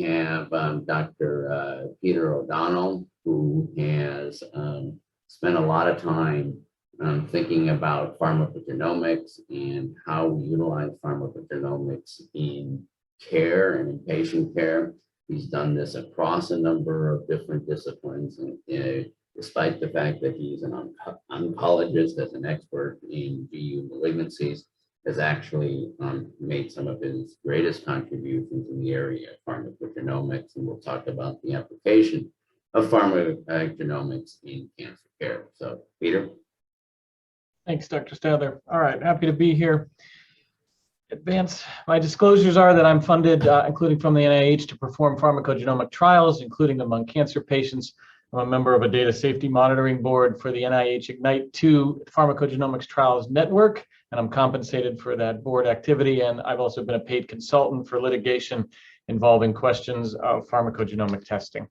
have Dr. Peter O'Donnell, who has spent a lot of time thinking about pharmacogenomics and how we utilize pharmacogenomics in care and in patient care. He's done this across a number of different disciplines, and despite the fact that he's an oncologist as an expert in GU malignancies, has actually made some of his greatest contributions in the area of pharmacogenomics, and we'll talk about the application of pharmacogenomics in cancer care. So, Peter. Thanks, Dr. Stadler. All right, happy to be here. My disclosures are that I'm funded, including from the NIH, to perform pharmacogenomic trials, including among cancer patients. I'm a member of a data safety monitoring board for the NIH Ignite 2 Pharmacogenomics Trials Network, and I'm compensated for that board activity. And I've also been a paid consultant for litigation involving questions of pharmacogenomic testing.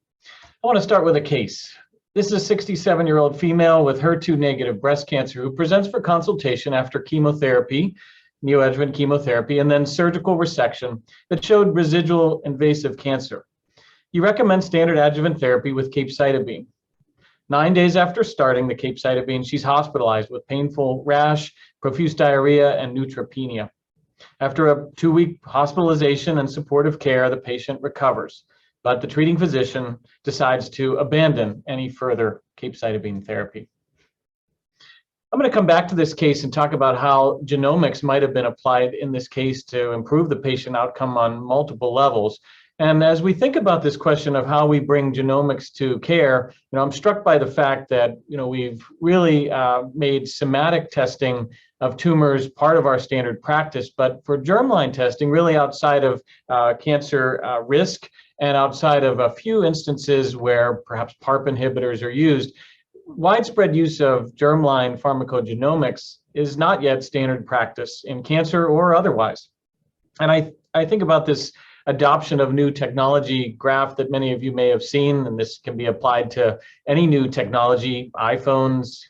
I want to start with a case. This is a 67-year-old female with HER2-negative breast cancer who presents for consultation after chemotherapy, neoadjuvant chemotherapy, and then surgical resection that showed residual invasive cancer. He recommends standard adjuvant therapy with capecitabine. 9 days after starting the capecitabine, she's hospitalized with painful rash, profuse diarrhea, and neutropenia. After a 2-week hospitalization and supportive care, the patient recovers, but the treating physician decides to abandon any further capecitabine therapy. I'm going to come back to this case and talk about how genomics might have been applied in this case to improve the patient outcome on multiple levels. And as we think about this question of how we bring genomics to care, I'm struck by the fact that we've really made somatic testing of tumors part of our standard practice, but for germline testing, really outside of cancer risk and outside of a few instances where perhaps PARP inhibitors are used, widespread use of germline pharmacogenomics is not yet standard practice in cancer or otherwise. And I think about this adoption of new technology graph that many of you may have seen, and this can be applied to any new technology, iPhones,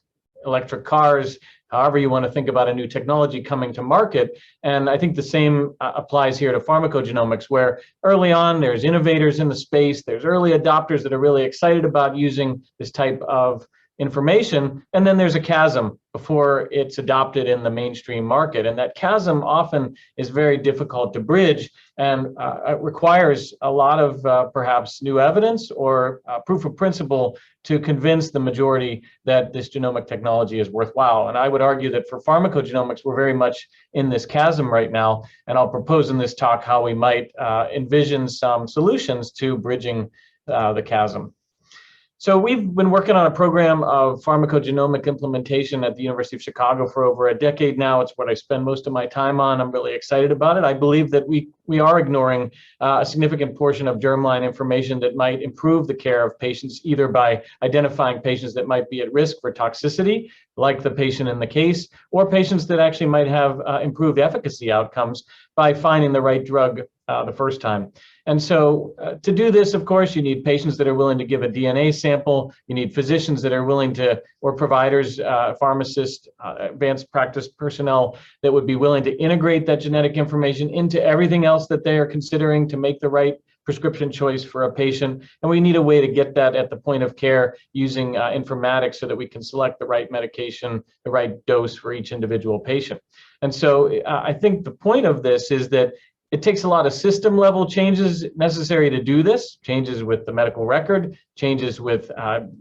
electric cars, however you want to think about a new technology coming to market. And I think the same applies here to pharmacogenomics, where early on there's innovators in the space, there's early adopters that are really excited about using this type of information, and then there's a chasm before it's adopted in the mainstream market. And that chasm often is very difficult to bridge, and it requires a lot of perhaps new evidence or proof of principle to convince the majority that this genomic technology is worthwhile. And I would argue that for pharmacogenomics, we're very much in this chasm right now, and I'll propose in this talk how we might envision some solutions to bridging the chasm. So we've been working on a program of pharmacogenomic implementation at the University of Chicago for over a decade now. It's what I spend most of my time on. I'm really excited about it. I believe that we are ignoring a significant portion of germline information that might improve the care of patients, either by identifying patients that might be at risk for toxicity, like the patient in the case, or patients that actually might have improved efficacy outcomes by finding the right drug the first time. And so to do this, of course, you need patients that are willing to give a DNA sample. You need physicians that are willing to, or providers, pharmacists, advanced practice personnel that would be willing to integrate that genetic information into everything else that they are considering to make the right prescription choice for a patient. And we need a way to get that at the point of care using informatics so that we can select the right medication, the right dose for each individual patient. And so I think the point of this is that it takes a lot of system level changes necessary to do this, changes with the medical record, changes with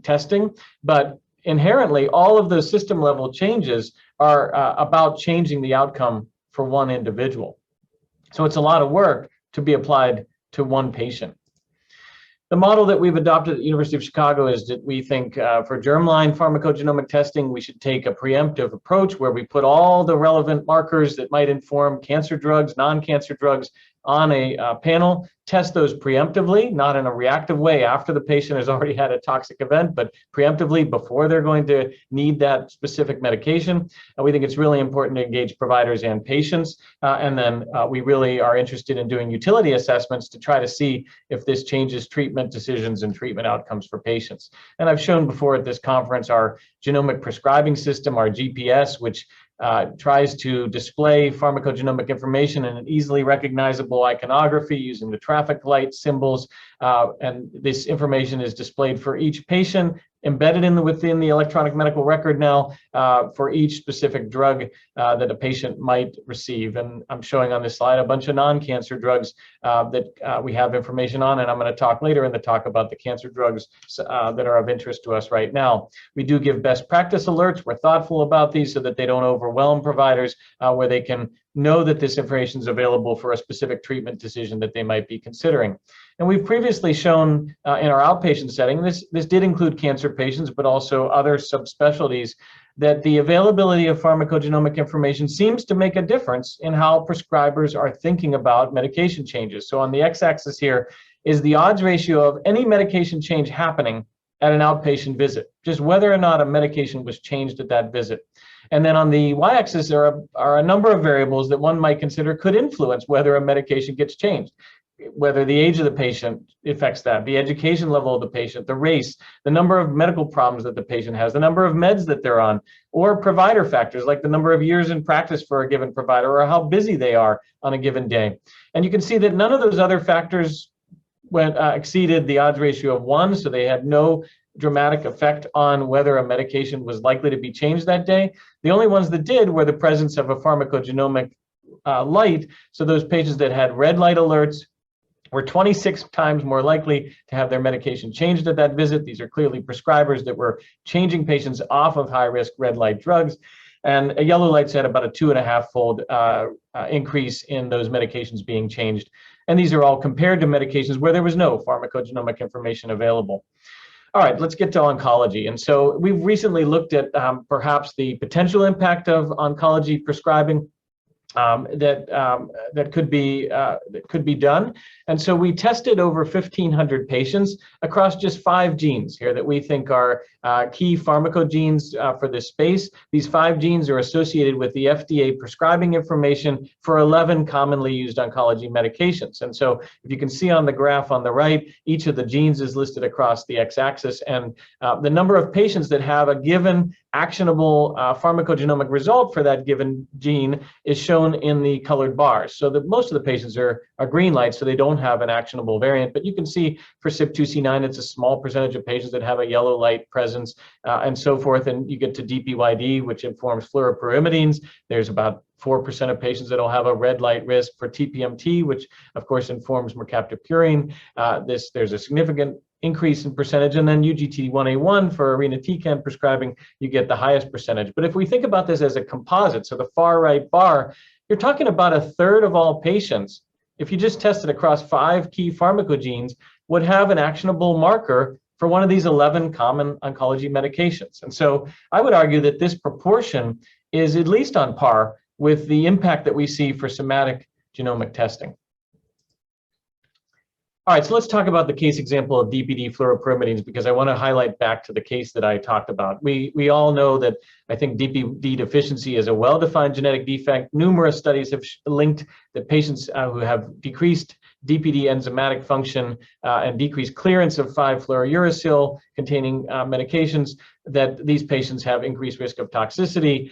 testing, but inherently all of those system level changes are about changing the outcome for one individual. So it's a lot of work to be applied to one patient. The model that we've adopted at the University of Chicago is that we think for germline pharmacogenomic testing, we should take a preemptive approach where we put all the relevant markers that might inform cancer drugs, non-cancer drugs on a panel, test those preemptively, not in a reactive way after the patient has already had a toxic event, but preemptively before they're going to need that specific medication. And we think it's really important to engage providers and patients. And then we really are interested in doing utility assessments to try to see if this changes treatment decisions and treatment outcomes for patients. And I've shown before at this conference our genomic prescribing system, our GPS, which tries to display pharmacogenomic information in an easily recognizable iconography using the traffic light symbols. And this information is displayed for each patient, embedded within the electronic medical record now for each specific drug that a patient might receive. And I'm showing on this slide a bunch of non-cancer drugs that we have information on, and I'm going to talk later in the talk about the cancer drugs that are of interest to us right now. We do give best practice alerts. We're thoughtful about these so that they don't overwhelm providers, where they can know that this information is available for a specific treatment decision that they might be considering. And we've previously shown in our outpatient setting, this did include cancer patients, but also other subspecialties, that the availability of pharmacogenomic information seems to make a difference in how prescribers are thinking about medication changes. So on the x-axis here is the odds ratio of any medication change happening at an outpatient visit, just whether or not a medication was changed at that visit. And then on the y-axis are a number of variables that one might consider could influence whether a medication gets changed, whether the age of the patient affects that, the education level of the patient, the race, the number of medical problems that the patient has, the number of meds that they're on, or provider factors like the number of years in practice for a given provider or how busy they are on a given day. And you can see that none of those other factors exceeded the odds ratio of 1, so they had no dramatic effect on whether a medication was likely to be changed that day. The only ones that did were the presence of a pharmacogenomic light, so those patients that had red light alerts were 26 times more likely to have their medication changed at that visit. These are clearly prescribers that were changing patients off of high-risk red light drugs. And a yellow light had about a 2.5-fold increase in those medications being changed. And these are all compared to medications where there was no pharmacogenomic information available. All right, let's get to oncology. And so we've recently looked at perhaps the potential impact of oncology prescribing that could be done. And so we tested over 1,500 patients across just 5 genes here that we think are key pharmacogenes for this space. These 5 genes are associated with the FDA prescribing information for 11 commonly used oncology medications. And so if you can see on the graph on the right, each of the genes is listed across the x-axis, and the number of patients that have a given actionable pharmacogenomic result for that given gene is shown in the colored bars. So that most of the patients are green lights, so they don't have an actionable variant. But you can see for CYP2C9, it's a small percentage of patients that have a yellow light presence and so forth. And you get to DPYD, which informs fluoropyrimidines. There's about 4% of patients that will have a red light risk for TPMT, which of course informs mercaptopurine. There's a significant increase in percentage, and then UGT1A1 for irinotecan prescribing, you get the highest percentage. But if we think about this as a composite, so the far right bar, you're talking about 1/3 of all patients, if you just tested across 5 key pharmacogenes, would have an actionable marker for one of these 11 common oncology medications. And so I would argue that this proportion is at least on par with the impact that we see for somatic genomic testing. All right, so let's talk about the case example of DPD fluoropyrimidines, because I want to highlight back to the case that I talked about. We all know that I think DPD deficiency is a well-defined genetic defect. Numerous studies have linked that patients who have decreased DPD enzymatic function and decreased clearance of 5-fluorouracil containing medications, that these patients have increased risk of toxicity.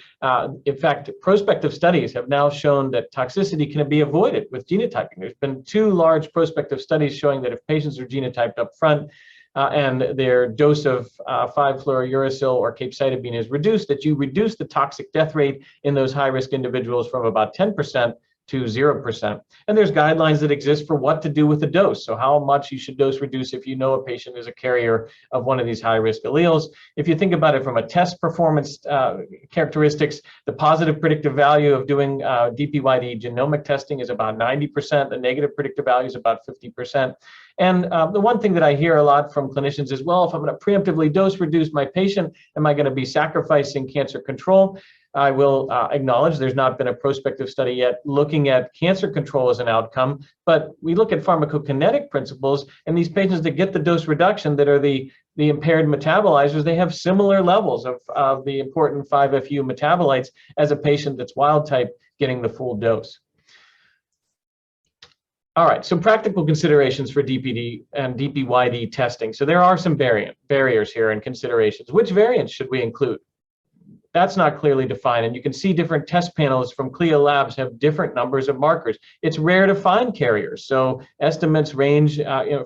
In fact, prospective studies have now shown that toxicity can be avoided with genotyping. There's been 2 large prospective studies showing that if patients are genotyped up front and their dose of 5-fluorouracil or capecitabine is reduced, that you reduce the toxic death rate in those high-risk individuals from about 10% to 0%. And there's guidelines that exist for what to do with the dose. So how much you should dose reduce if you know a patient is a carrier of one of these high-risk alleles. If you think about it from a test performance characteristics, the positive predictive value of doing DPYD genomic testing is about 90%. The negative predictive value is about 50%. And the one thing that I hear a lot from clinicians is, well, if I'm going to preemptively dose reduce my patient, am I going to be sacrificing cancer control? I will acknowledge there's not been a prospective study yet looking at cancer control as an outcome, but we look at pharmacokinetic principles, and these patients that get the dose reduction that are the impaired metabolizers, they have similar levels of the important 5-FU metabolites as a patient that's wild type getting the full dose. All right, some practical considerations for DPD and DPYD testing. So there are some barriers here and considerations. Which variants should we include? that's not clearly defined. And you can see different test panels from CLIA labs have different numbers of markers. It's rare to find carriers. So estimates range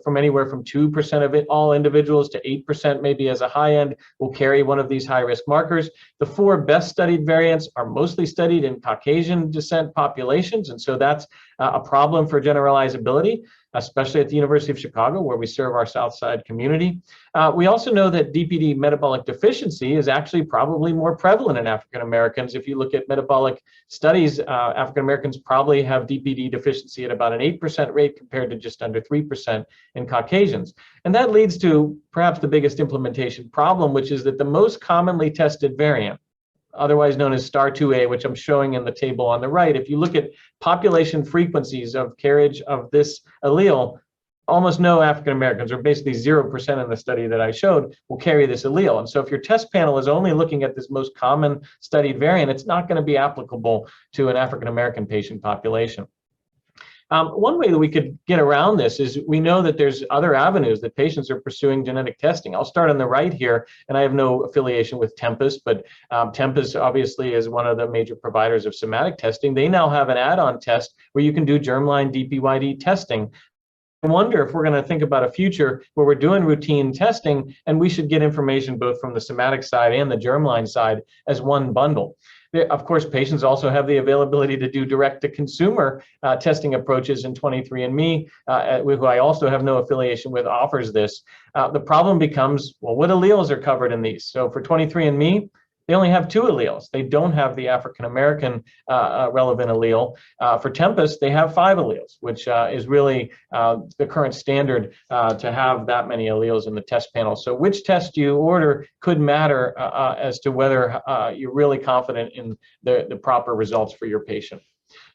from anywhere from 2% of all individuals to 8% maybe as a high end will carry one of these high-risk markers. The 4 best studied variants are mostly studied in Caucasian descent populations. And so that's a problem for generalizability, especially at the University of Chicago, where we serve our South Side community. We also know that DPD metabolic deficiency is actually probably more prevalent in African Americans. If you look at metabolic studies, African Americans probably have DPD deficiency at about an 8% rate compared to just under 3% in Caucasians. And that leads to perhaps the biggest implementation problem, which is that the most commonly tested variant, otherwise known as STAR2A, which I'm showing in the table on the right, if you look at population frequencies of carriage of this allele, almost no African Americans, or basically 0% in the study that I showed, will carry this allele. And so if your test panel is only looking at this most common studied variant, it's not going to be applicable to an African American patient population. One way that we could get around this is we know that there's other avenues that patients are pursuing genetic testing. I'll start on the right here, and I have no affiliation with Tempus, but Tempus obviously is one of the major providers of somatic testing. They now have an add-on test where you can do germline DPYD testing. I wonder if we're going to think about a future where we're doing routine testing and we should get information both from the somatic side and the germline side as one bundle. Of course, patients also have the availability to do direct-to-consumer testing approaches, and 23andMe, who I also have no affiliation with, offers this. The problem becomes, well, what alleles are covered in these? So for 23andMe, they only have 2 alleles. They don't have the African-American relevant allele. For Tempus, they have 5 alleles, which is really the current standard to have that many alleles in the test panel. So which test you order could matter as to whether you're really confident in the proper results for your patient.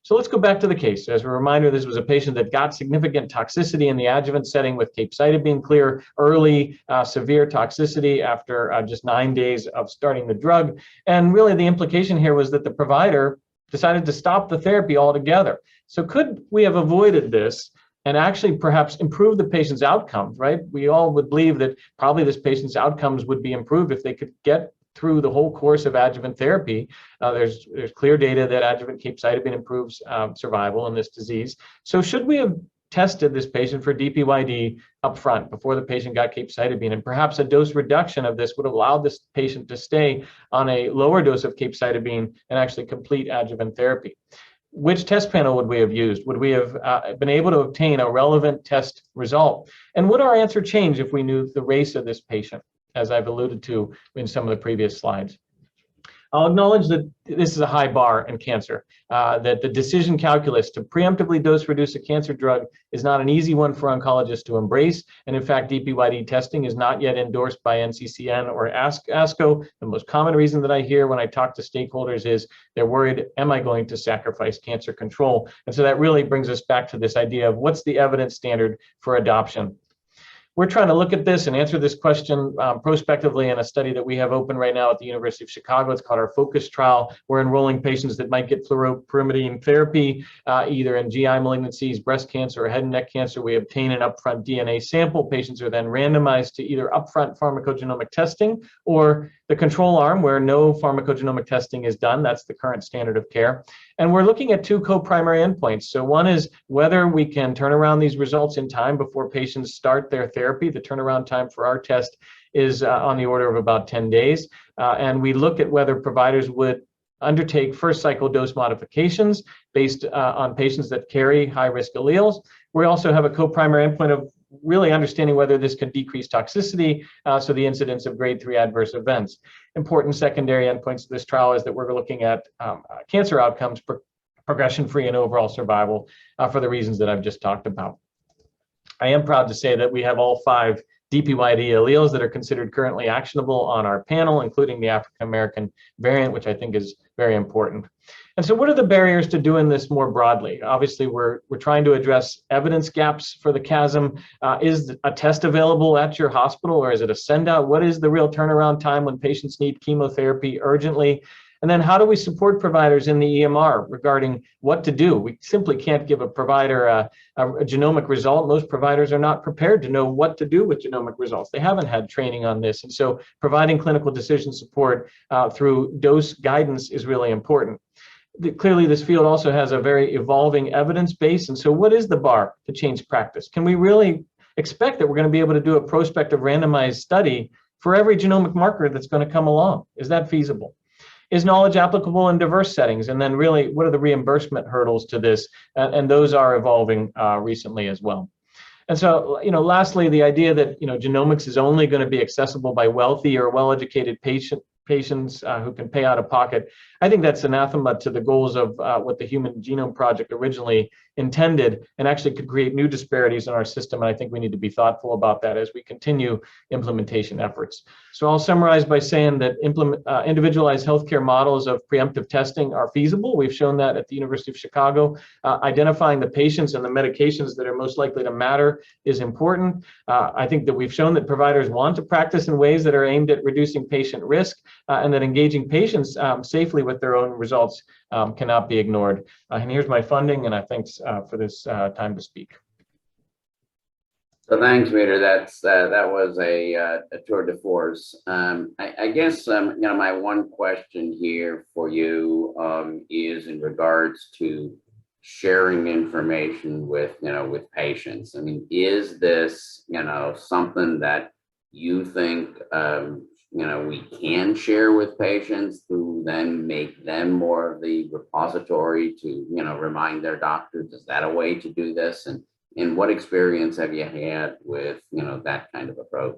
So let's go back to the case. As a reminder, this was a patient that got significant toxicity in the adjuvant setting with capecitabine clear, early severe toxicity after just 9 days of starting the drug. And really the implication here was that the provider decided to stop the therapy altogether. So could we have avoided this and actually perhaps improve the patient's outcomes, right? We all would believe that probably this patient's outcomes would be improved if they could get through the whole course of adjuvant therapy. There's clear data that adjuvant capecitabine improves survival in this disease. So should we have tested this patient for DPYD up front before the patient got capecitabine, and perhaps a dose reduction of this would allow this patient to stay on a lower dose of capecitabine and actually complete adjuvant therapy? Which test panel would we have used? Would we have been able to obtain a relevant test result? And would our answer change if we knew the race of this patient, as I've alluded to in some of the previous slides? I'll acknowledge that this is a high bar in cancer, that the decision calculus to preemptively dose reduce a cancer drug is not an easy one for oncologists to embrace. And in fact, DPYD testing is not yet endorsed by NCCN or ASCO. The most common reason that I hear when I talk to stakeholders is they're worried, am I going to sacrifice cancer control? And so that really brings us back to this idea of what's the evidence standard for adoption. We're trying to look at this and answer this question prospectively in a study that we have open right now at the University of Chicago. It's called our FOCUS trial. We're enrolling patients that might get fluoropyrimidine therapy, either in GI malignancies, breast cancer, or head and neck cancer. We obtain an upfront DNA sample. Patients are then randomized to either upfront pharmacogenomic testing or the control arm where no pharmacogenomic testing is done. That's the current standard of care. And we're looking at 2 co-primary endpoints. So one is whether we can turn around these results in time before patients start their therapy. The turnaround time for our test is on the order of about 10 days. And we look at whether providers would undertake first cycle dose modifications based on patients that carry high-risk alleles. We also have a co-primary endpoint of really understanding whether this could decrease toxicity, so the incidence of grade 3 adverse events. Important secondary endpoints of this trial is that we're looking at cancer outcomes, progression-free and overall survival for the reasons that I've just talked about. I am proud to say that we have all 5 DPYD alleles that are considered currently actionable on our panel, including the African-American variant, which I think is very important. And so what are the barriers to doing this more broadly? Obviously, we're trying to address evidence gaps for the chasm. Is a test available at your hospital, or is it a send out? What is the real turnaround time when patients need chemotherapy urgently? And then how do we support providers in the EMR regarding what to do? We simply can't give a provider a genomic result. Most providers are not prepared to know what to do with genomic results. They haven't had training on this. And so providing clinical decision support through dose guidance is really important. Clearly, this field also has a very evolving evidence base. And so what is the bar to change practice? Can we really expect that we're going to be able to do a prospective randomized study for every genomic marker that's going to come along? Is that feasible? Is knowledge applicable in diverse settings? And then really, what are the reimbursement hurdles to this? And those are evolving recently as well. And so, lastly, the idea that, genomics is only going to be accessible by wealthy or well-educated patients who can pay out of pocket. I think that's anathema to the goals of what the Human Genome Project originally intended, and actually could create new disparities in our system. And I think we need to be thoughtful about that as we continue implementation efforts. So I'll summarize by saying that individualized healthcare models of preemptive testing are feasible. We've shown that at the University of Chicago. Identifying the patients and the medications that are most likely to matter is important. I think that we've shown that providers want to practice in ways that are aimed at reducing patient risk, and that engaging patients safely with their own results cannot be ignored. And here's my funding, and I thanks for this time to speak. So thanks, Peter. That was a tour de force. I guess my one question here for you is in regards to sharing information with with patients. I mean, is this something that you think we can share with patients to then make them more of the repository to remind their doctors? Is that a way to do this? And what experience have you had with that kind of approach?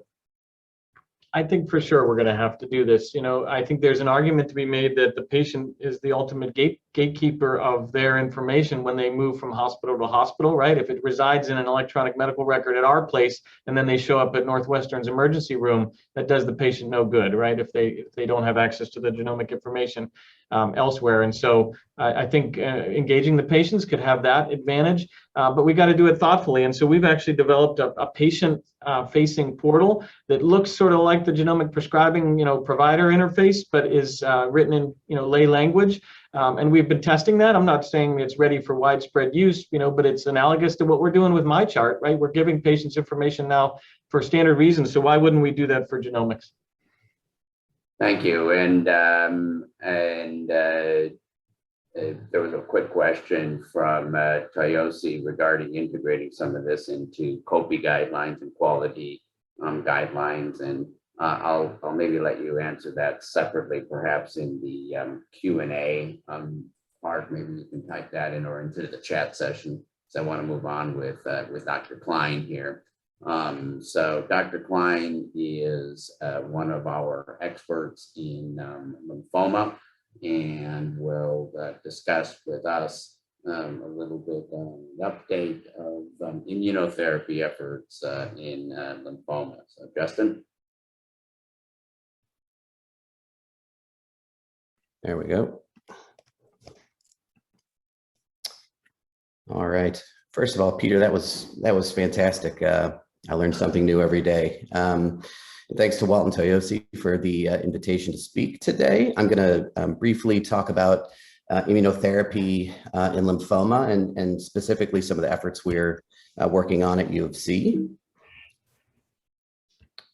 I think for sure we're going to have to do this. I think there's an argument to be made that the patient is the ultimate gatekeeper of their information when they move from hospital to hospital, right? If it resides in an electronic medical record at our place and then they show up at Northwestern's emergency room, that does the patient no good, right? If they don't have access to the genomic information elsewhere. And so I think engaging the patients could have that advantage, but we got to do it thoughtfully. And so we've actually developed a patient-facing portal that looks sort of like the genomic prescribing, provider interface, but is written in, lay language. And we've been testing that. I'm not saying it's ready for widespread use, but it's analogous to what we're doing with MyChart, right? We're giving patients information now for standard reasons. So why wouldn't we do that for genomics? Thank you. And there was a quick question from Toyosi regarding integrating some of this into COPI guidelines and quality guidelines. And I'll maybe let you answer that separately, perhaps in the Q&A part. Maybe you can type that in or into the chat session. So I want to move on with Dr. Klein here. So Dr. Klein is one of our experts in lymphoma, and will discuss with us a little bit an update of immunotherapy efforts in lymphoma. So Justin. There we go. All right. First of all, Peter, that was fantastic. I learned something new every day. Thanks to Walt and Toyosi for the invitation to speak today. I'm going to briefly talk about immunotherapy in lymphoma and specifically some of the efforts we're working on at U of C.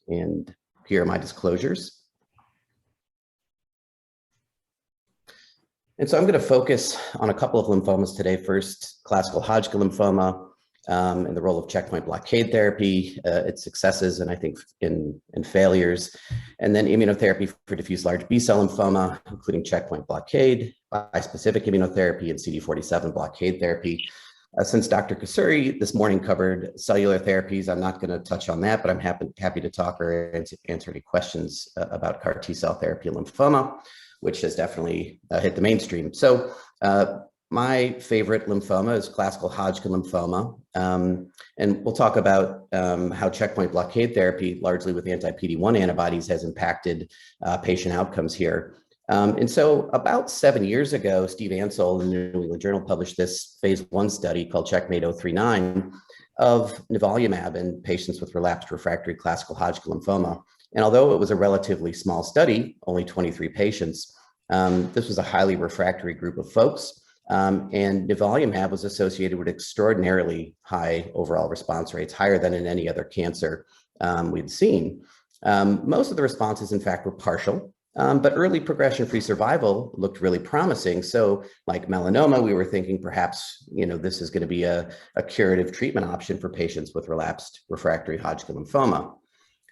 And here are my disclosures. And so I'm going to focus on a couple of lymphomas today. First, classical Hodgkin lymphoma and the role of checkpoint blockade therapy, its successes and I think in failures, and then immunotherapy for diffuse large B-cell lymphoma, including checkpoint blockade, bispecific immunotherapy, and CD47 blockade therapy. Since Dr. Kasuri this morning covered cellular therapies, I'm not going to touch on that, but I'm happy to talk or answer any questions about CAR T-cell therapy in lymphoma, which has definitely hit the mainstream. So my favorite lymphoma is classical Hodgkin lymphoma. And we'll talk about how checkpoint blockade therapy, largely with anti-PD-1 antibodies, has impacted patient outcomes here. And so about 7 years ago, Steve Ansel in the New England Journal published this phase 1 study called Checkmate 039 of nivolumab in patients with relapsed refractory classical Hodgkin lymphoma. And although it was a relatively small study, only 23 patients, This was a highly refractory group of folks, and nivolumab was associated with extraordinarily high overall response rates, higher than in any other cancer we'd seen. Most of the responses, in fact, were partial, but early progression-free survival looked really promising. So like melanoma, we were thinking perhaps, this is going to be a curative treatment option for patients with relapsed refractory Hodgkin lymphoma.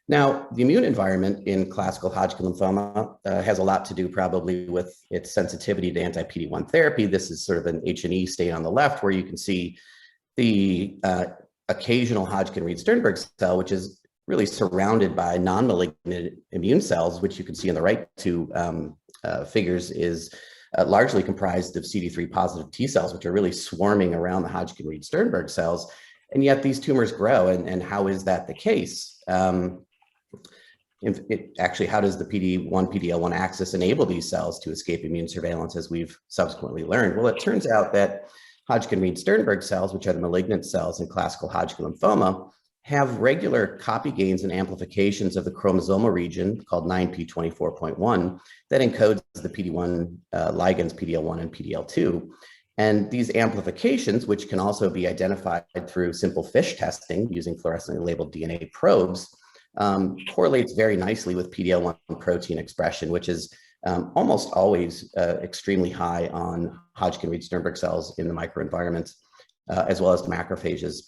Now, the immune environment in classical Hodgkin lymphoma has a lot to do probably with its sensitivity to anti-PD-1 therapy. This is sort of an H&E state on the left where you can see the occasional Hodgkin-Reed-Sternberg cell, which is really surrounded by non-malignant immune cells, which you can see in the right two figures is largely comprised of CD3 positive T cells, which are really swarming around the Hodgkin-Reed-Sternberg cells. And yet these tumors grow. And how is that the case? Actually, how does the PD-1, PD-L1 axis enable these cells to escape immune surveillance, as we've subsequently learned? Well, it turns out that Hodgkin-Reed-Sternberg cells, which are the malignant cells in classical Hodgkin lymphoma, have regular copy gains and amplifications of the chromosomal region called 9p24.1 that encodes the PD-1 ligands PD-L1 and PD-L2. And these amplifications, which can also be identified through simple FISH testing using fluorescently labeled DNA probes, correlates very nicely with PD-L1 protein expression, which is almost always extremely high on Hodgkin-Reed-Sternberg cells in the microenvironment, as well as macrophages.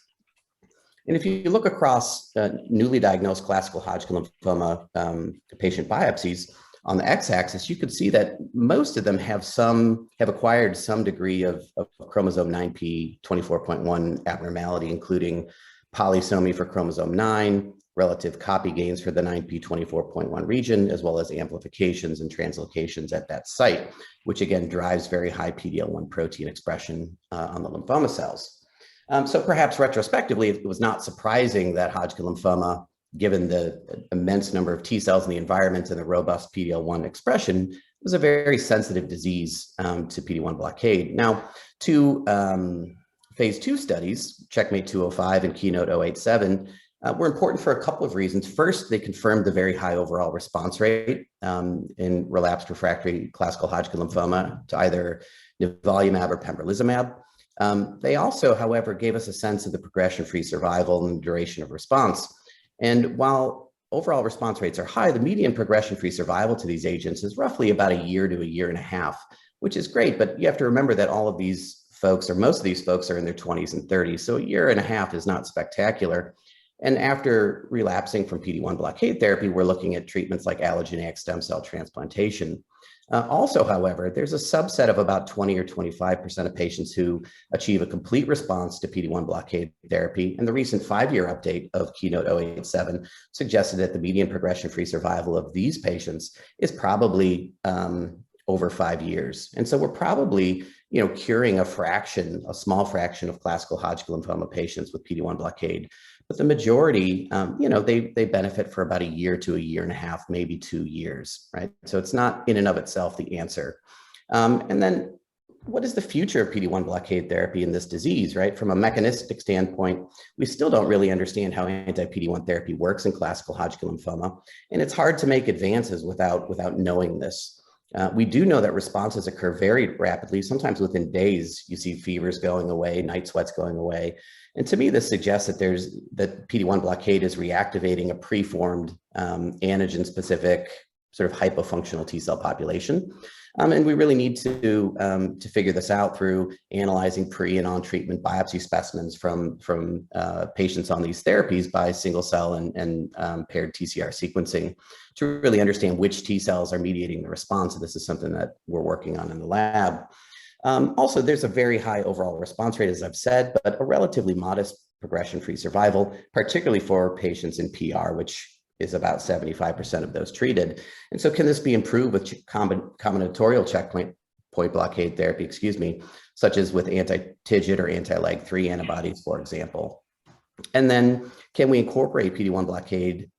And if you look across newly diagnosed classical Hodgkin lymphoma patient biopsies, on the x-axis, you could see that most of them have acquired some degree of chromosome 9p24.1 abnormality, including polysomy for chromosome 9, relative copy gains for the 9p24.1 region, as well as amplifications and translocations at that site, which again drives very high PD-L1 protein expression on the lymphoma cells. So perhaps retrospectively, it was not surprising that Hodgkin lymphoma, given the immense number of T cells in the environment and the robust PD-L1 expression, was a very sensitive disease to PD-1 blockade. Now, two phase 2 studies, Checkmate 205 and Keynote 087, were important for a couple of reasons. First, they confirmed the very high overall response rate in relapsed refractory classical Hodgkin lymphoma to either nivolumab or pembrolizumab. They also, however, gave us a sense of the progression-free survival and duration of response. And while overall response rates are high, the median progression-free survival to these agents is roughly about a year to a year and a half, which is great. But you have to remember that all of these folks, or most of these folks, are in their 20s and 30s. So a year and a half is not spectacular. And after relapsing from PD-1 blockade therapy, we're looking at treatments like allogeneic stem cell transplantation. Also, however, there's a subset of about 20 or 25% of patients who achieve a complete response to PD-1 blockade therapy. And the recent 5-year update of Keynote 087 suggested that the median progression-free survival of these patients is probably over 5 years. And so we're probably, curing a small fraction of classical Hodgkin lymphoma patients with PD-1 blockade. But the majority, they benefit for about a year to a year and a half, maybe 2 years, right? So it's not in and of itself the answer. And then what is the future of PD-1 blockade therapy in this disease, right? From a mechanistic standpoint, we still don't really understand how anti-PD-1 therapy works in classical Hodgkin lymphoma. And it's hard to make advances without knowing this. We do know that responses occur very rapidly. Sometimes within days, you see fevers going away, night sweats going away. And to me, this suggests that PD-1 blockade is reactivating a preformed antigen-specific sort of hypofunctional T cell population. And we really need to figure this out through analyzing pre and on treatment biopsy specimens from patients on these therapies by single cell and paired TCR sequencing to really understand which T cells are mediating the response. And this is something that we're working on in the lab. Also, there's a very high overall response rate, as I've said, but a relatively modest progression-free survival, particularly for patients in PR, which is about 75% of those treated. And so can this be improved with combinatorial checkpoint blockade therapy, such as with anti-TIGIT or anti-LAG3 antibodies, for example? And then can we incorporate PD-1 blockade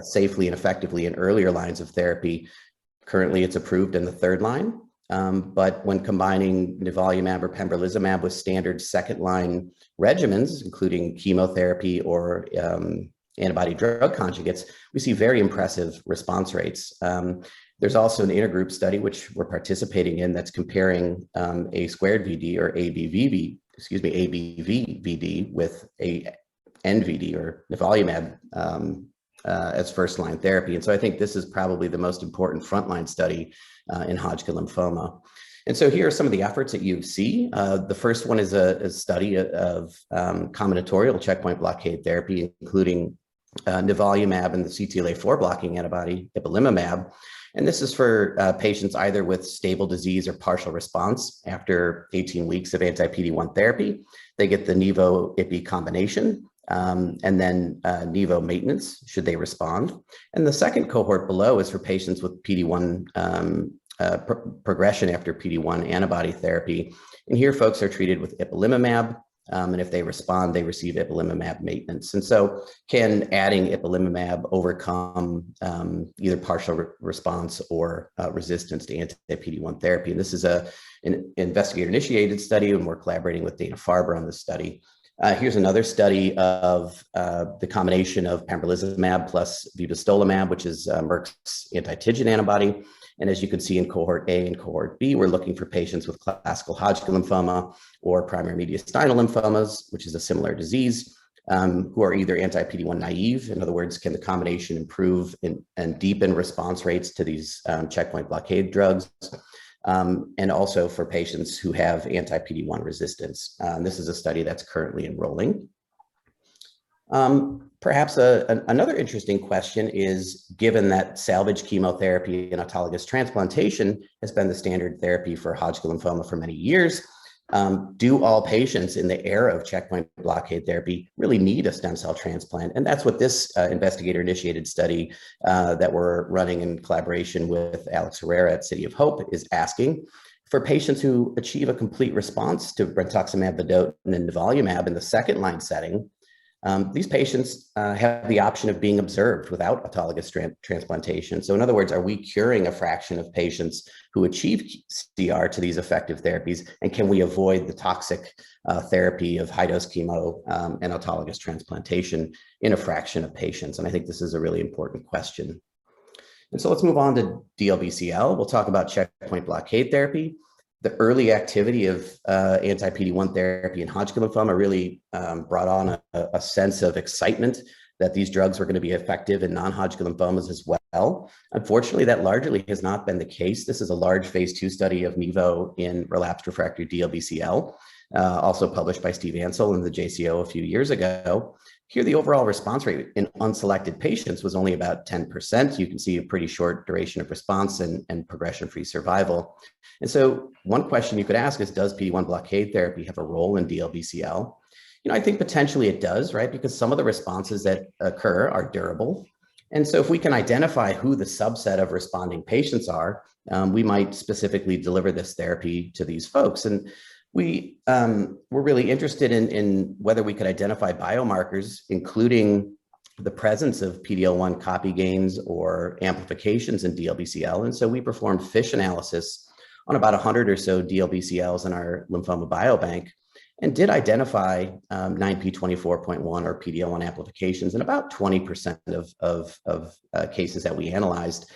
safely and effectively in earlier lines of therapy? Currently, it's approved in the 3rd line. But when combining nivolumab or pembrolizumab with standard 2nd-line regimens, including chemotherapy or antibody drug conjugates, we see very impressive response rates. There's also an intergroup study, which we're participating in, that's comparing A squared VD or ABVVD with a NVD or nivolumab as first-line therapy. And so I think this is probably the most important frontline study in Hodgkin lymphoma. And so here are some of the efforts that you see. The first one is a study of combinatorial checkpoint blockade therapy, including nivolumab and the CTLA-4 blocking antibody, ipilimumab. And this is for patients either with stable disease or partial response after 18 weeks of anti-PD-1 therapy. They get the nivo-ipi combination and then nivo maintenance, should they respond. And the second cohort below is for patients with PD-1 progression after PD-1 antibody therapy. And here folks are treated with ipilimumab. And if they respond, they receive ipilimumab maintenance. And so can adding ipilimumab overcome either partial response or resistance to anti-PD-1 therapy? And this is an investigator-initiated study, and we're collaborating with Dana-Farber on this study. Here's another study of the combination of pembrolizumab plus vibostolimab, which is Merck's anti-TIGIT antibody. And as you can see in cohort A and cohort B, we're looking for patients with classical Hodgkin lymphoma or primary mediastinal lymphomas, which is a similar disease, who are either anti-PD-1 naive. In other words, can the combination improve and deepen response rates to these checkpoint blockade drugs? And also for patients who have anti-PD-1 resistance. This is a study that's currently enrolling. Perhaps another interesting question is, given that salvage chemotherapy and autologous transplantation has been the standard therapy for Hodgkin lymphoma for many years, do all patients in the era of checkpoint blockade therapy really need a stem cell transplant? And that's what this investigator-initiated study that we're running in collaboration with Alex Herrera at City of Hope is asking. For patients who achieve a complete response to brentuximab vedotin and nivolumab in the second-line setting, these patients have the option of being observed without autologous transplantation. So in other words, are we curing a fraction of patients who achieve CR to these effective therapies? And can we avoid the toxic therapy of high-dose chemo and autologous transplantation in a fraction of patients? And I think this is a really important question. And so let's move on to DLBCL. We'll talk about checkpoint blockade therapy. The early activity of anti-PD-1 therapy in Hodgkin lymphoma really brought on a sense of excitement that these drugs were going to be effective in non-Hodgkin lymphomas as well. Unfortunately, that largely has not been the case. This is a large phase 2 study of nivo in relapsed refractory DLBCL, also published by Steve Ansel in the JCO a few years ago. Here, the overall response rate in unselected patients was only about 10%. You can see a pretty short duration of response and progression-free survival. And so one question you could ask is, does PD-1 blockade therapy have a role in DLBCL? You know, I think potentially it does, right? Because some of the responses that occur are durable. And so if we can identify who the subset of responding patients are, we might specifically deliver this therapy to these folks. And we were really interested in whether we could identify biomarkers, including the presence of PD-L1 copy gains or amplifications in DLBCL. And so we performed FISH analysis on about 100 or so DLBCLs in our lymphoma biobank and did identify 9p24.1 or PD-L1 amplifications in about 20% of cases that we analyzed.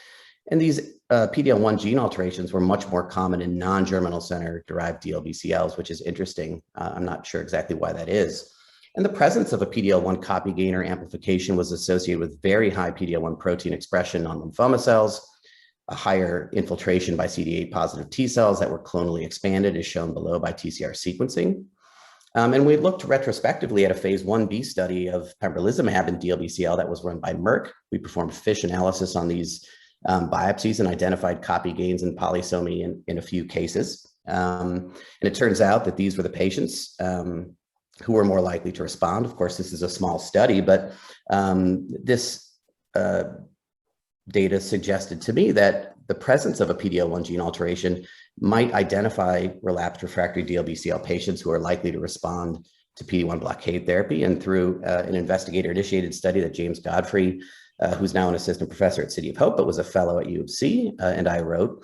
And these PD-L1 gene alterations were much more common in non-germinal center derived DLBCLs, which is interesting. I'm not sure exactly why that is. And the presence of a PD-L1 copy gain or amplification was associated with very high PD-L1 protein expression on lymphoma cells, a higher infiltration by CD8 positive T cells that were clonally expanded, as shown below by TCR sequencing. And we looked retrospectively at a phase 1b study of pembrolizumab in DLBCL that was run by Merck. We performed FISH analysis on these biopsies and identified copy gains and polysomy in a few cases. And it turns out that these were the patients who were more likely to respond. Of course, this is a small study, but this data suggested to me that the presence of a PD-L1 gene alteration might identify relapsed refractory DLBCL patients who are likely to respond to PD-1 blockade therapy. And through an investigator-initiated study that James Godfrey, who's now an assistant professor at City of Hope, but was a fellow at U of C, and I wrote,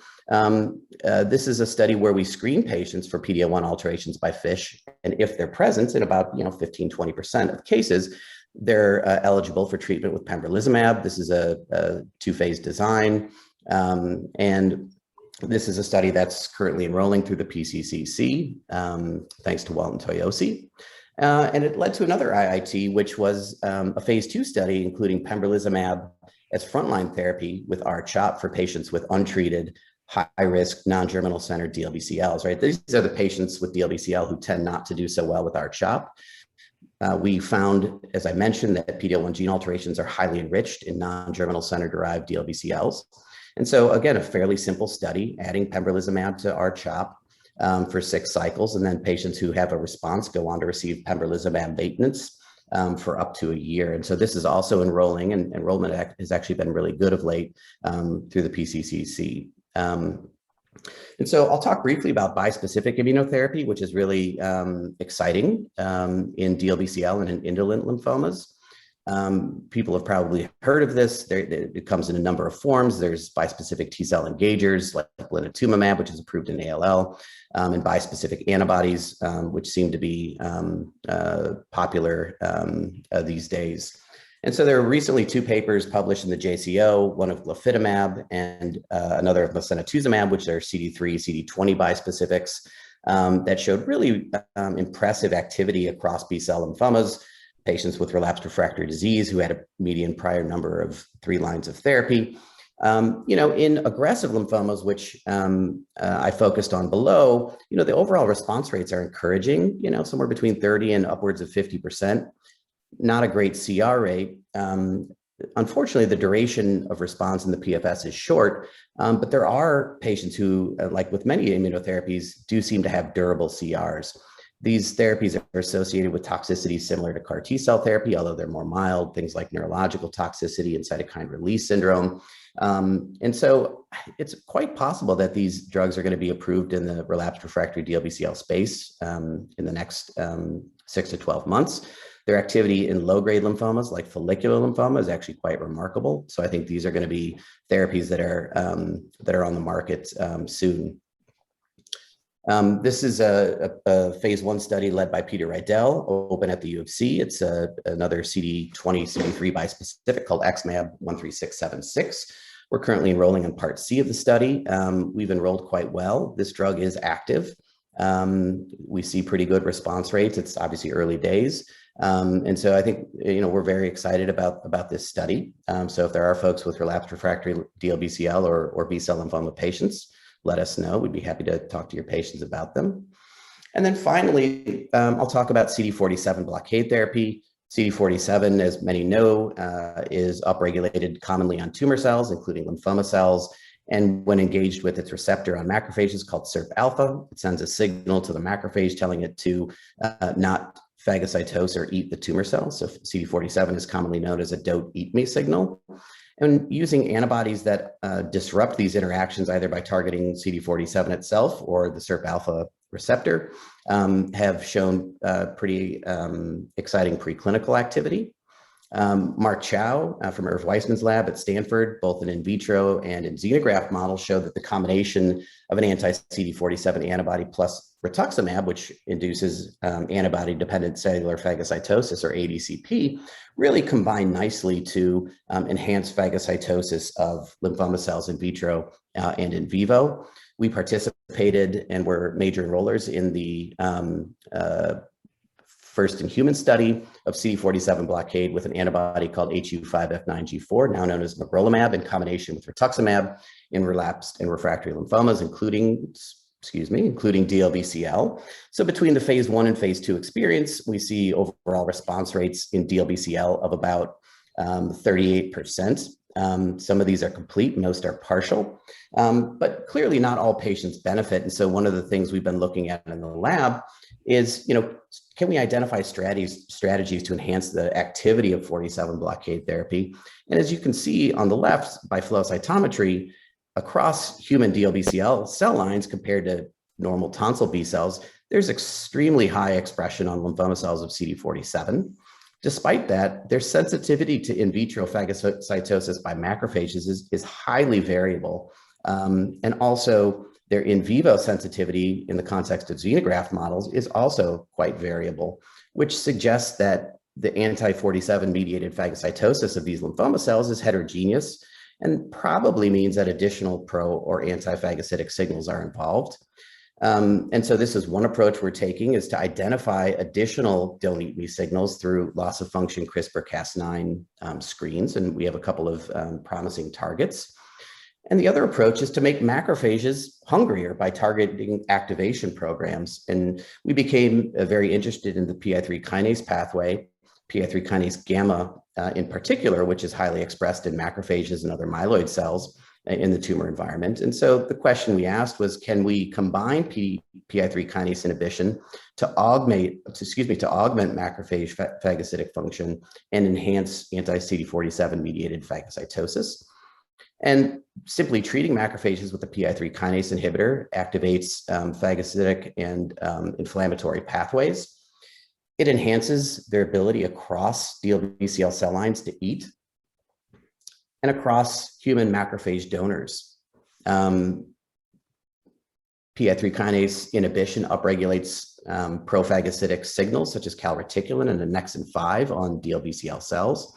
this is a study where we screen patients for PD-L1 alterations by FISH. And if they're present in about 15-20% of cases, they're eligible for treatment with pembrolizumab. This is a two-phase design. And this is a study that's currently enrolling through the PCCC, thanks to Walton Toyosi. And it led to another IIT, which was a phase 2 study, including pembrolizumab as frontline therapy with R-CHOP for patients with untreated, high-risk, non-germinal center DLBCLs, right? These are the patients with DLBCL who tend not to do so well with R-CHOP. We found, as I mentioned, that PD-L1 gene alterations are highly enriched in non-germinal center-derived DLBCLs. And so, again, a fairly simple study, adding pembrolizumab to R-CHOP for 6 cycles, and then patients who have a response go on to receive pembrolizumab maintenance for up to a year. And so this is also enrolling, and enrollment has actually been really good of late through the PCCC. And so I'll talk briefly about bispecific immunotherapy, which is really exciting in DLBCL and in indolent lymphomas. People have probably heard of this. It comes in a number of forms. There's bispecific T-cell engagers like blinatumomab, which is approved in ALL, and bispecific antibodies, which seem to be popular these days. And so there were recently 2 papers published in the JCO, one of glofitamab and another of mosunetuzumab, which are CD3, CD20 bispecifics, that showed really impressive activity across B-cell lymphomas, patients with relapsed refractory disease who had a median prior number of 3 lines of therapy. In aggressive lymphomas, which I focused on below, the overall response rates are encouraging, somewhere between 30 and upwards of 50%. Not a great CR rate. Unfortunately, the duration of response in the PFS is short, but there are patients who, like with many immunotherapies, do seem to have durable CRs. These therapies are associated with toxicities similar to CAR T-cell therapy, although they're more mild, things like neurological toxicity and cytokine release syndrome. And so it's quite possible that these drugs are going to be approved in the relapsed refractory DLBCL space in the next 6 to 12 months. Their activity in low-grade lymphomas like follicular lymphoma is actually quite remarkable. So I think these are going to be therapies that are on the market soon. This is a phase 1 study led by Peter Rydell, open at the U of C. It's another CD20, CD3 bispecific called XmAb13676. We're currently enrolling in part C of the study. We've enrolled quite well. This drug is active. We see pretty good response rates. It's obviously early days. And so I think, we're very excited about this study. So if there are folks with relapsed refractory DLBCL or B-cell lymphoma patients, let us know. We'd be happy to talk to your patients about them. And then finally, I'll talk about CD47 blockade therapy. CD47, as many know, is upregulated commonly on tumor cells, including lymphoma cells. And when engaged with its receptor on macrophages called SIRPα, it sends a signal to the macrophage telling it to not phagocytose or eat the tumor cells. So CD47 is commonly known as a don't eat me signal. And using antibodies that disrupt these interactions either by targeting CD47 itself or the SIRPα receptor have shown pretty exciting preclinical activity. Mark Chow from Irv Weissman's lab at Stanford, both in vitro and in xenograft models, showed that the combination of an anti-CD47 antibody plus rituximab, which induces antibody-dependent cellular phagocytosis, or ADCP, really combine nicely to enhance phagocytosis of lymphoma cells in vitro and in vivo. We participated and were major enrollers in the first in human study of CD47 blockade with an antibody called HU5F9G4, now known as magrolimab, in combination with rituximab in relapsed and refractory lymphomas, including DLBCL. So between the phase 1 and phase 2 experience, we see overall response rates in DLBCL of about 38%. Some of these are complete, most are partial, but clearly not all patients benefit. And so one of the things we've been looking at in the lab is, can we identify strategies to enhance the activity of 47 blockade therapy? And as you can see on the left, by flow cytometry, across human DLBCL cell lines compared to normal tonsil B cells, there's extremely high expression on lymphoma cells of CD47. Despite that, their sensitivity to in vitro phagocytosis by macrophages is highly variable. And also their in vivo sensitivity in the context of xenograft models is also quite variable, which suggests that the anti-47 mediated phagocytosis of these lymphoma cells is heterogeneous and probably means that additional pro or anti-phagocytic signals are involved. And so this is one approach we're taking, is to identify additional don't eat me signals through loss of function CRISPR-Cas9 screens. And we have a couple of promising targets. And the other approach is to make macrophages hungrier by targeting activation programs. And we became very interested in the PI3 kinase pathway, PI3 kinase gamma in particular, which is highly expressed in macrophages and other myeloid cells in the tumor environment. And so the question we asked was, can we combine PI3 kinase inhibition to augment macrophage phagocytic function and enhance anti-CD47 mediated phagocytosis? And simply treating macrophages with a PI3 kinase inhibitor activates phagocytic and inflammatory pathways. It enhances their ability across DLBCL cell lines to eat and across human macrophage donors. PI3 kinase inhibition upregulates prophagocytic signals such as calreticulin and annexin 5 on DLBCL cells.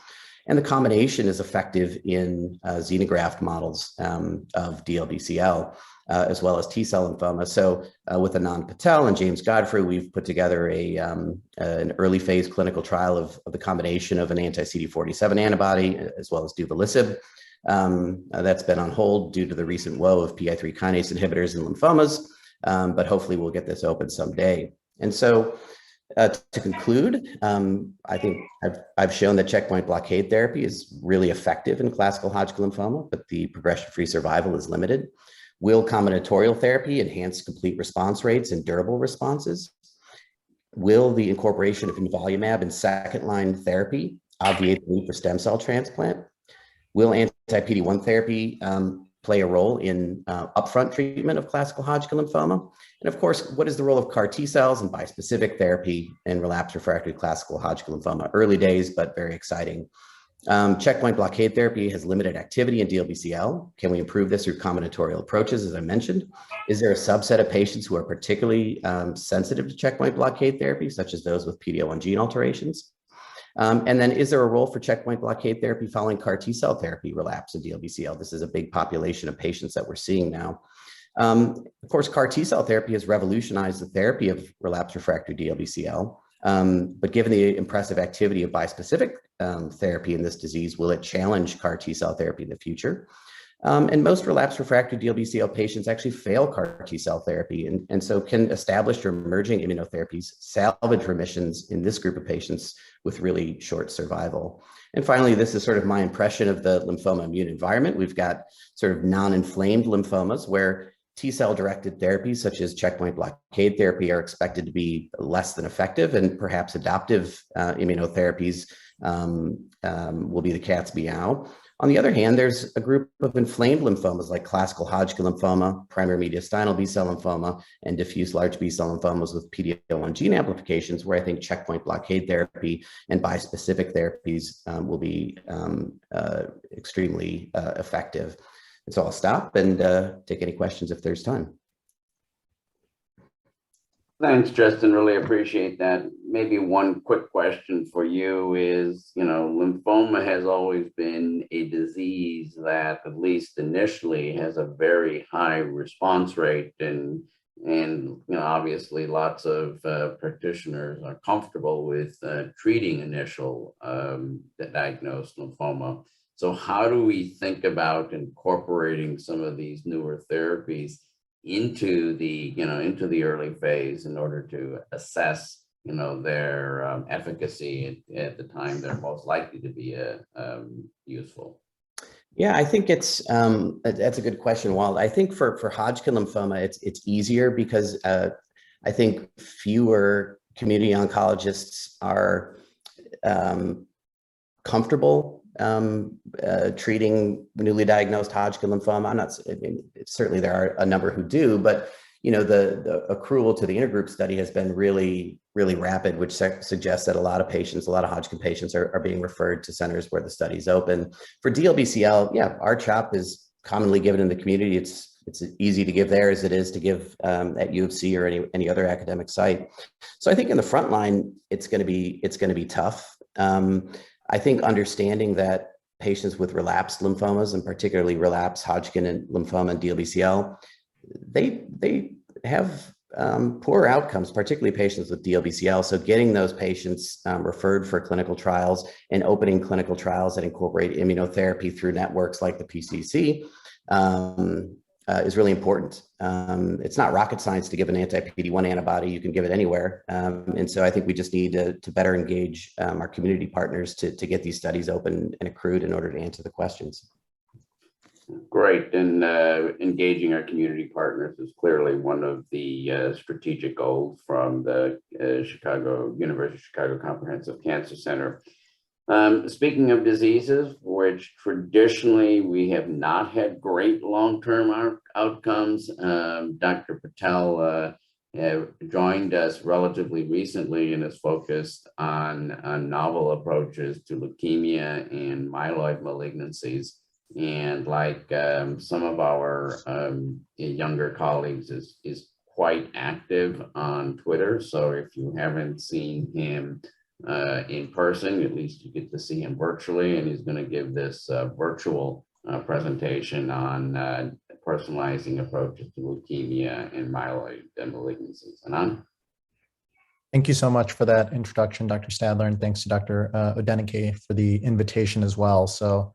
And the combination is effective in xenograft models of DLBCL, as well as T-cell lymphoma. So with Anand Patel and James Godfrey, we've put together an early phase clinical trial of the combination of an anti-CD47 antibody, as well as duvelisib. That's been on hold due to the recent woe of PI3 kinase inhibitors in lymphomas, but hopefully we'll get this open someday. And so to conclude, I think I've shown that checkpoint blockade therapy is really effective in classical Hodgkin lymphoma, but the progression-free survival is limited. Will combinatorial therapy enhance complete response rates and durable responses? Will the incorporation of nivolumab in second-line therapy obviate the need for stem cell transplant? Will anti-PD-1 therapy play a role in upfront treatment of classical Hodgkin lymphoma? And of course, what is the role of CAR T cells and bispecific therapy in relapsed refractory classical Hodgkin lymphoma? Early days, but very exciting. Checkpoint blockade therapy has limited activity in DLBCL. Can we improve this through combinatorial approaches, as I mentioned? Is there a subset of patients who are particularly sensitive to checkpoint blockade therapy, such as those with PD-L1 gene alterations? And then is there a role for checkpoint blockade therapy following CAR T-cell therapy relapse in DLBCL? This is a big population of patients that we're seeing now. Of course, CAR T-cell therapy has revolutionized the therapy of relapsed refractory DLBCL. But given the impressive activity of bispecific therapy in this disease, will it challenge CAR T-cell therapy in the future? And most relapsed refractory DLBCL patients actually fail CAR T-cell therapy. And so can established or emerging immunotherapies salvage remissions in this group of patients with really short survival? And finally, this is sort of my impression of the lymphoma immune environment. We've got sort of non-inflamed lymphomas where T-cell directed therapies such as checkpoint blockade therapy are expected to be less than effective, and perhaps adoptive immunotherapies will be the cat's meow. On the other hand, there's a group of inflamed lymphomas like classical Hodgkin lymphoma, primary mediastinal B-cell lymphoma, and diffuse large B-cell lymphomas with PD-L1 gene amplifications, where I think checkpoint blockade therapy and bispecific therapies will be extremely effective. And so I'll stop and take any questions if there's time. Thanks, Justin. Really appreciate that. Maybe one quick question for you is, lymphoma has always been a disease that, at least initially, has a very high response rate, and obviously lots of practitioners are comfortable with treating initial diagnosed lymphoma. So how do we think about incorporating some of these newer therapies into the early phase in order to assess, their efficacy at the time they're most likely to be useful? Yeah, I think that's a good question, Walt. I think for Hodgkin lymphoma, it's easier because I think fewer community oncologists are comfortable treating newly diagnosed Hodgkin lymphoma. Certainly there are a number who do, but the accrual to the intergroup study has been really, really rapid, which suggests that a lot of Hodgkin patients are being referred to centers where the study's open. For DLBCL, yeah, R-CHOP is commonly given in the community. It's easy to give there as it is to give at U of C or any other academic site. So I think in the front line, it's going to be tough. I think understanding that patients with relapsed lymphomas, and particularly relapsed Hodgkin and lymphoma and DLBCL, they have poor outcomes, particularly patients with DLBCL. So getting those patients referred for clinical trials and opening clinical trials that incorporate immunotherapy through networks like the PCC is really important. It's not rocket science to give an anti-PD-1 antibody. You can give it anywhere. And so I think we just need to better engage our community partners to get these studies open and accrued in order to answer the questions. Great. And engaging our community partners is clearly one of the strategic goals from the University of Chicago Comprehensive Cancer Center. Speaking of diseases, which traditionally we have not had great long-term outcomes, Dr. Patel joined us relatively recently and is focused on novel approaches to leukemia and myeloid malignancies. And like some of our younger colleagues is quite active on Twitter. So if you haven't seen him in person, at least you get to see him virtually, and he's going to give this virtual presentation on personalizing approaches to leukemia and myeloid malignancies. Anand? Thank you so much for that introduction, Dr. Stadler, and thanks to Dr. Odenike for the invitation as well. So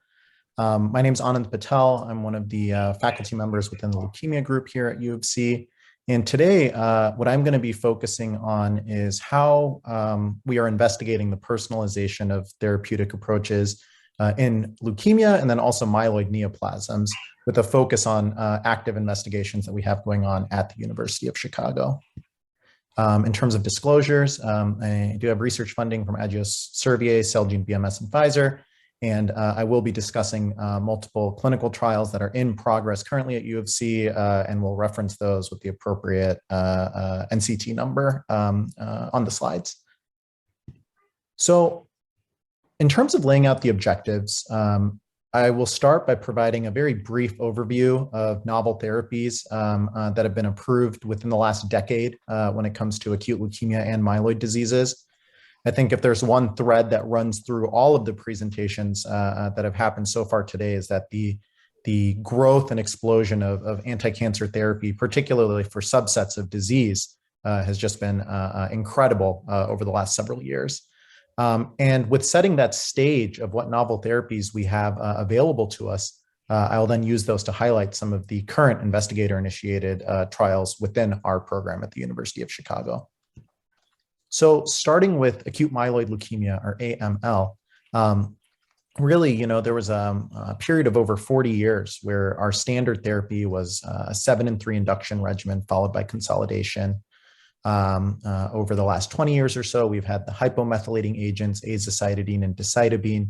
my name is Anand Patel. I'm one of the faculty members within the leukemia group here at U of C. And today, what I'm going to be focusing on is how we are investigating the personalization of therapeutic approaches in leukemia and then also myeloid neoplasms, with a focus on active investigations that we have going on at the University of Chicago. In terms of disclosures, I do have research funding from Agios Servier, Celgene, BMS, and Pfizer. And I will be discussing multiple clinical trials that are in progress currently at U of C, and we'll reference those with the appropriate NCT number on the slides. So in terms of laying out the objectives, I will start by providing a very brief overview of novel therapies that have been approved within the last decade when it comes to acute leukemia and myeloid diseases. I think if there's one thread that runs through all of the presentations that have happened so far today, is that the growth and explosion of anti-cancer therapy, particularly for subsets of disease, has just been incredible over the last several years. And with setting that stage of what novel therapies we have available to us, I will then use those to highlight some of the current investigator-initiated trials within our program at the University of Chicago. So starting with acute myeloid leukemia, or AML, really, there was a period of over 40 years where our standard therapy was a 7-in-3 induction regimen followed by consolidation. Over the last 20 years or so, we've had the hypomethylating agents, azacitidine and decitabine,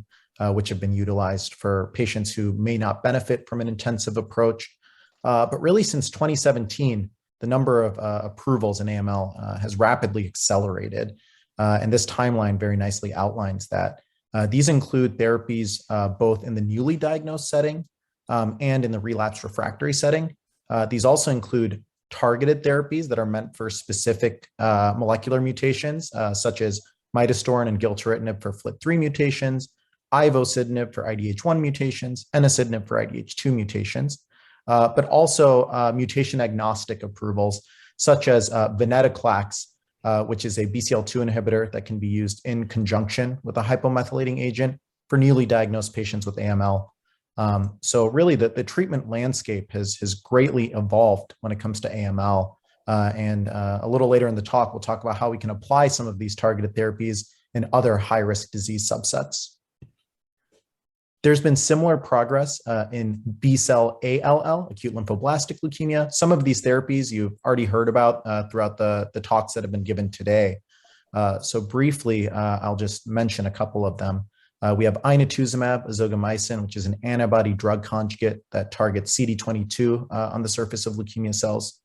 which have been utilized for patients who may not benefit from an intensive approach. But really, since 2017, the number of approvals in AML has rapidly accelerated. And this timeline very nicely outlines that. These include therapies both in the newly diagnosed setting and in the relapsed refractory setting. These also include targeted therapies that are meant for specific molecular mutations, such as midostaurin and gilteritinib for FLT3 mutations, ivosidenib for IDH1 mutations, enasidenib for IDH2 mutations. But also mutation agnostic approvals, such as venetoclax, which is a BCL2 inhibitor that can be used in conjunction with a hypomethylating agent for newly diagnosed patients with AML. So really, the treatment landscape has greatly evolved when it comes to AML. And a little later in the talk, we'll talk about how we can apply some of these targeted therapies in other high-risk disease subsets. There's been similar progress in B-cell ALL, acute lymphoblastic leukemia. Some of these therapies you've already heard about throughout the talks that have been given today. So briefly, I'll just mention a couple of them. We have inotuzumab ozogamicin, which is an antibody drug conjugate that targets CD22 on the surface of leukemia cells.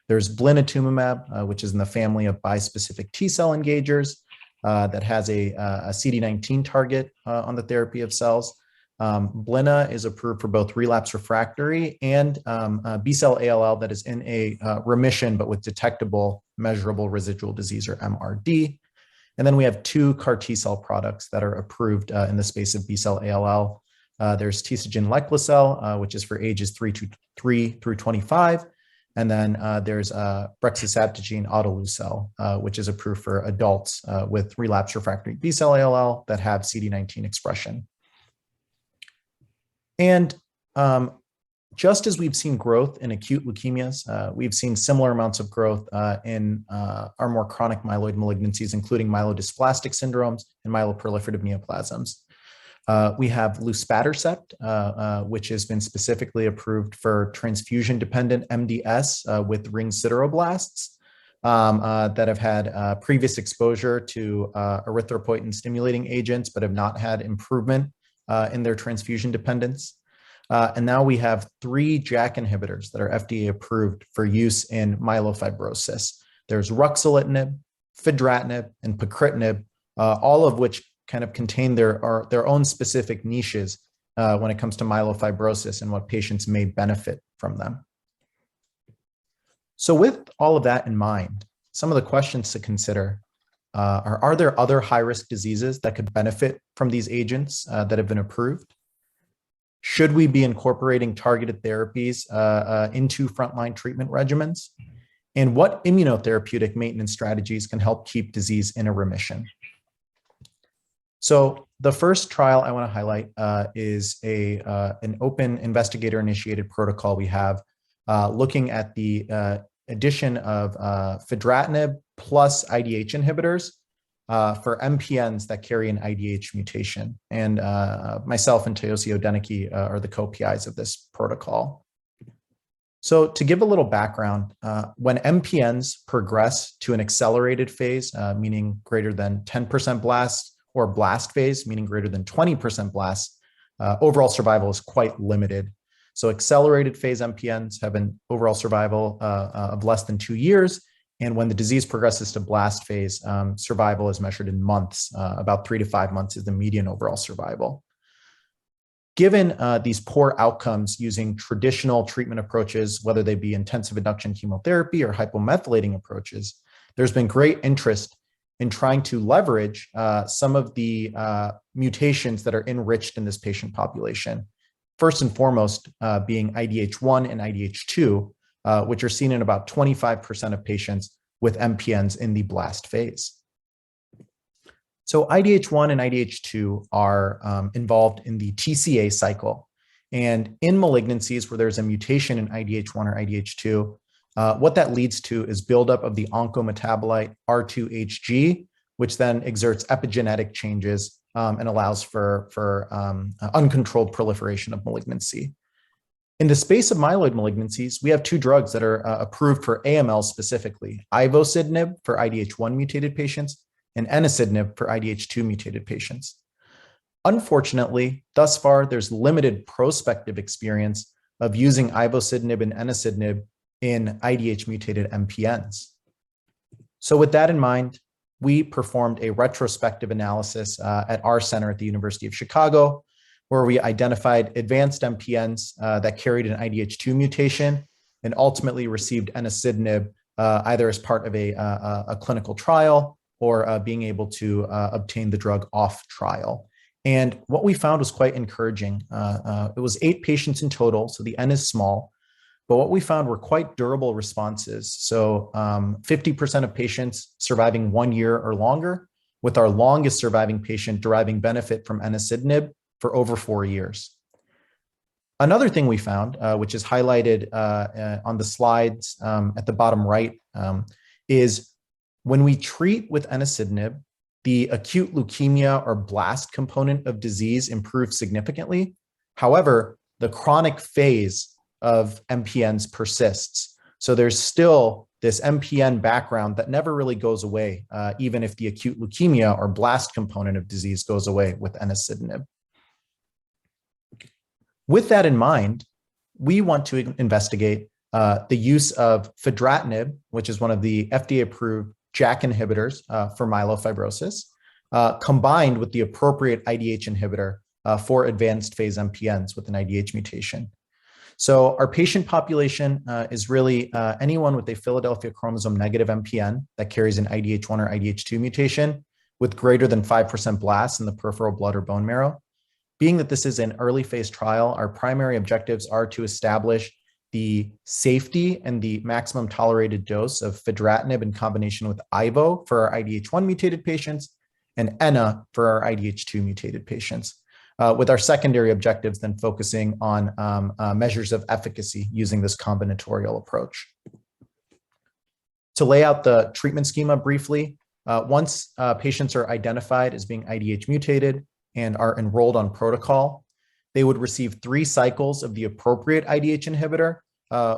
There's blinatumomab, which is in the family of bispecific T-cell engagers that has a CD19 target on the therapy of cells. Blina is approved for both relapse refractory and B-cell ALL that is in a remission, but with detectable measurable residual disease, or MRD. And then we have two CAR T-cell products that are approved in the space of B-cell ALL. There's tisagen-leqlicel, which is for ages 3 through 25. And then there's brexistabtagene autoleucel, which is approved for adults with relapsed refractory B-cell ALL that have CD19 expression. And just as we've seen growth in acute leukemias, we've seen similar amounts of growth in our more chronic myeloid malignancies, including myelodysplastic syndromes and myeloproliferative neoplasms. We have luspatercept, which has been specifically approved for transfusion-dependent MDS with ring sideroblasts that have had previous exposure to erythropoietin-stimulating agents, but have not had improvement in their transfusion dependence. And now we have 3 JAK inhibitors that are FDA approved for use in myelofibrosis. There's ruxolitinib, fedratinib, and pacritinib, all of which kind of contain their own specific niches when it comes to myelofibrosis and what patients may benefit from them. So with all of that in mind, some of the questions to consider are there other high-risk diseases that could benefit from these agents that have been approved? Should we be incorporating targeted therapies into frontline treatment regimens? And what immunotherapeutic maintenance strategies can help keep disease in a remission? So the first trial I want to highlight is an open investigator-initiated protocol we have looking at the addition of fedratinib plus IDH inhibitors for MPNs that carry an IDH mutation. And myself and Toyosi Odeniki are the co-PIs of this protocol. So to give a little background, when MPNs progress to an accelerated phase, meaning greater than 10% blast, or blast phase, meaning greater than 20% blast, overall survival is quite limited. So accelerated phase MPNs have an overall survival of less than 2 years. And when the disease progresses to blast phase, survival is measured in months. About 3 to 5 months is the median overall survival. Given these poor outcomes using traditional treatment approaches, whether they be intensive induction chemotherapy or hypomethylating approaches, there's been great interest in trying to leverage some of the mutations that are enriched in this patient population. First and foremost, being IDH1 and IDH2, which are seen in about 25% of patients with MPNs in the blast phase. So IDH1 and IDH2 are involved in the TCA cycle. And in malignancies where there's a mutation in IDH1 or IDH2, what that leads to is buildup of the oncometabolite R2HG, which then exerts epigenetic changes and allows for uncontrolled proliferation of malignancy. In the space of myeloid malignancies, we have 2 drugs that are approved for AML specifically, ivosidenib for IDH1 mutated patients and enasidenib for IDH2 mutated patients. Unfortunately, thus far, there's limited prospective experience of using ivosidenib and enasidenib in IDH mutated MPNs. So with that in mind, we performed a retrospective analysis at our center at the University of Chicago, where we identified advanced MPNs that carried an IDH2 mutation and ultimately received enasidenib either as part of a clinical trial or being able to obtain the drug off trial. And what we found was quite encouraging. It was 8 patients in total, so the N is small. But what we found were quite durable responses. So 50% of patients surviving 1 year or longer, with our longest surviving patient deriving benefit from enasidenib for over 4 years. Another thing we found, which is highlighted on the slides at the bottom right, is when we treat with enasidenib, the acute leukemia or blast component of disease improves significantly. However, the chronic phase of MPNs persists. So there's still this MPN background that never really goes away, even if the acute leukemia or blast component of disease goes away with enasidenib. With that in mind, we want to investigate the use of fedratinib, which is one of the FDA-approved JAK inhibitors for myelofibrosis, combined with the appropriate IDH inhibitor for advanced phase MPNs with an IDH mutation. So our patient population is really anyone with a Philadelphia chromosome negative MPN that carries an IDH1 or IDH2 mutation with greater than 5% blasts in the peripheral blood or bone marrow, Being that this is an early phase trial, our primary objectives are to establish the safety and the maximum tolerated dose of fedratinib in combination with ivo for our IDH1 mutated patients and ENA for our IDH2 mutated patients, with our secondary objectives then focusing on measures of efficacy using this combinatorial approach. To lay out the treatment schema briefly, once patients are identified as being IDH mutated and are enrolled on protocol, they would receive 3 cycles of the appropriate IDH inhibitor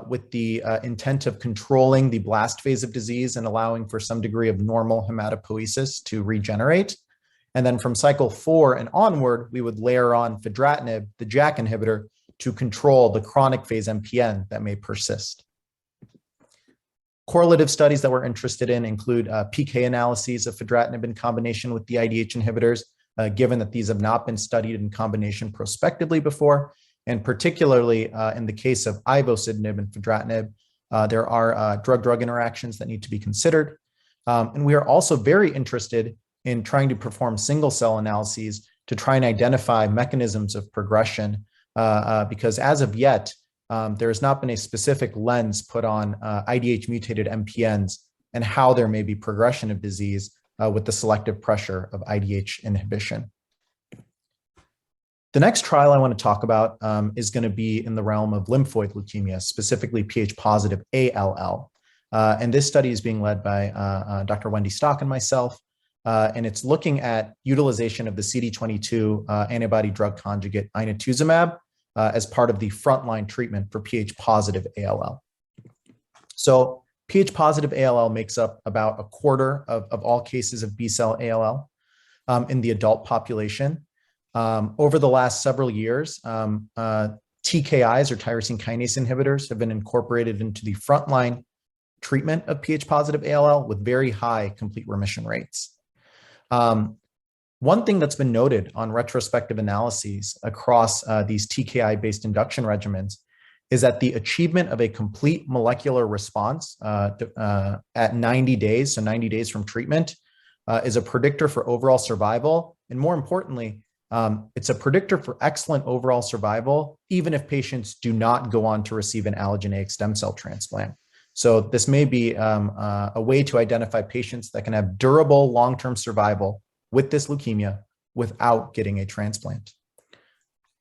with the intent of controlling the blast phase of disease and allowing for some degree of normal hematopoiesis to regenerate. And then from cycle 4 and onward, we would layer on fedratinib, the JAK inhibitor, to control the chronic phase MPN that may persist. Correlative studies that we're interested in include PK analyses of fedratinib in combination with the IDH inhibitors, given that these have not been studied in combination prospectively before. And particularly in the case of ivosidenib and fedratinib, there are drug-drug interactions that need to be considered. And we are also very interested in trying to perform single-cell analyses to try and identify mechanisms of progression, because as of yet, there has not been a specific lens put on IDH-mutated MPNs and how there may be progression of disease with the selective pressure of IDH inhibition. The next trial I want to talk about is going to be in the realm of lymphoid leukemia, specifically Ph-positive ALL. And this study is being led by Dr. Wendy Stock and myself, and it's looking at utilization of the CD22 antibody drug conjugate inotuzumab as part of the frontline treatment for Ph-positive ALL. So Ph-positive ALL makes up about a quarter of all cases of B-cell ALL in the adult population. Over the last several years, TKIs or tyrosine kinase inhibitors have been incorporated into the frontline treatment of Ph-positive ALL with very high complete remission rates. One thing that's been noted on retrospective analyses across these TKI-based induction regimens is that the achievement of a complete molecular response at 90 days, so 90 days from treatment, is a predictor for overall survival. And more importantly, it's a predictor for excellent overall survival, even if patients do not go on to receive an allogeneic stem cell transplant. So this may be a way to identify patients that can have durable long-term survival with this leukemia without getting a transplant.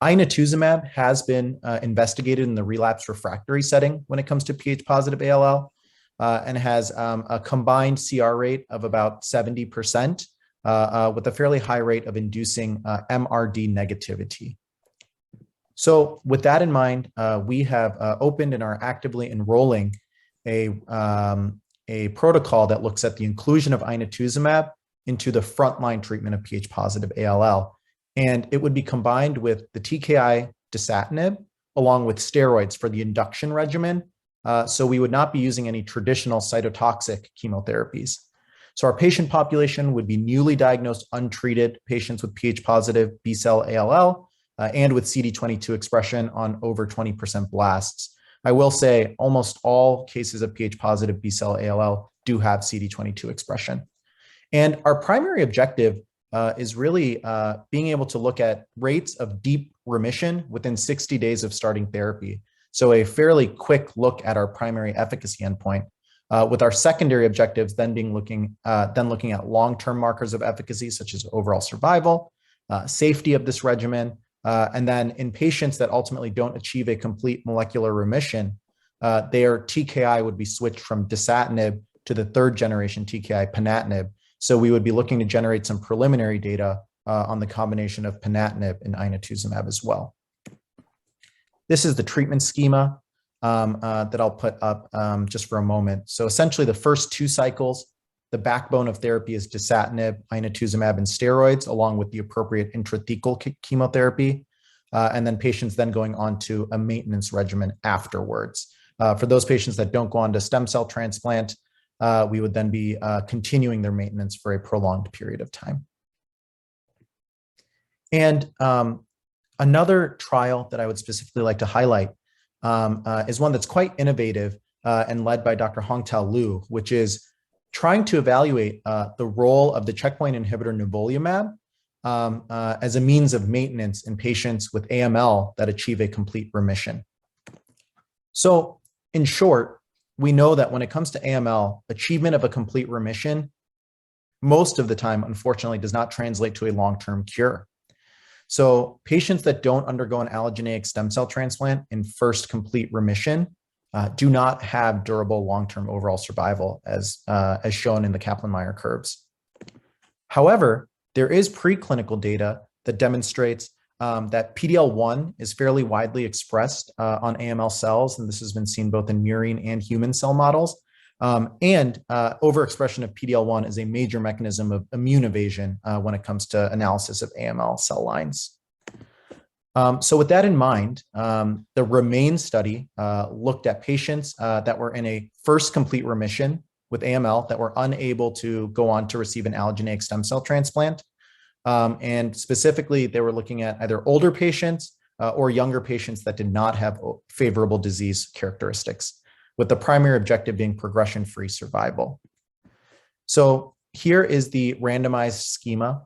Inotuzumab has been investigated in the relapse refractory setting when it comes to Ph-positive ALL and has a combined CR rate of about 70%. With a fairly high rate of inducing MRD negativity. So with that in mind, we have opened and are actively enrolling a protocol that looks at the inclusion of inotuzumab into the frontline treatment of Ph-positive ALL. And it would be combined with the TKI dasatinib along with steroids for the induction regimen. So we would not be using any traditional cytotoxic chemotherapies. So our patient population would be newly diagnosed, untreated patients with Ph-positive B-cell ALL and with CD22 expression on over 20% blasts. I will say almost all cases of Ph-positive B-cell ALL do have CD22 expression. And our primary objective is really being able to look at rates of deep remission within 60 days of starting therapy. So a fairly quick look at our primary efficacy endpoint. With our secondary objectives then looking at long-term markers of efficacy, such as overall survival, safety of this regimen, and then in patients that ultimately don't achieve a complete molecular remission, their TKI would be switched from dasatinib to the 3rd generation TKI, ponatinib. So we would be looking to generate some preliminary data on the combination of ponatinib and inotuzumab as well. This is the treatment schema that I'll put up just for a moment. So essentially the first 2 cycles, the backbone of therapy is dasatinib, inotuzumab, and steroids, along with the appropriate intrathecal chemotherapy. And then patients then going on to a maintenance regimen afterwards. For those patients that don't go on to stem cell transplant, we would then be continuing their maintenance for a prolonged period of time. And another trial that I would specifically like to highlight is one that's quite innovative and led by Dr. Hongtao Liu, which is trying to evaluate the role of the checkpoint inhibitor nivolumab as a means of maintenance in patients with AML that achieve a complete remission. So in short, we know that when it comes to AML, achievement of a complete remission, most of the time, unfortunately, does not translate to a long-term cure. So patients that don't undergo an allogeneic stem cell transplant in first complete remission do not have durable long-term overall survival as shown in the Kaplan-Meier curves. However, there is preclinical data that demonstrates that PD-L1 is fairly widely expressed on AML cells, and this has been seen both in murine and human cell models. Overexpression of PD-L1 is a major mechanism of immune evasion when it comes to analysis of AML cell lines. So with that in mind, the REMAIN study looked at patients that were in a first complete remission with AML that were unable to go on to receive an allogeneic stem cell transplant. And specifically, they were looking at either older patients or younger patients that did not have favorable disease characteristics, with the primary objective being progression-free survival. So here is the randomized schema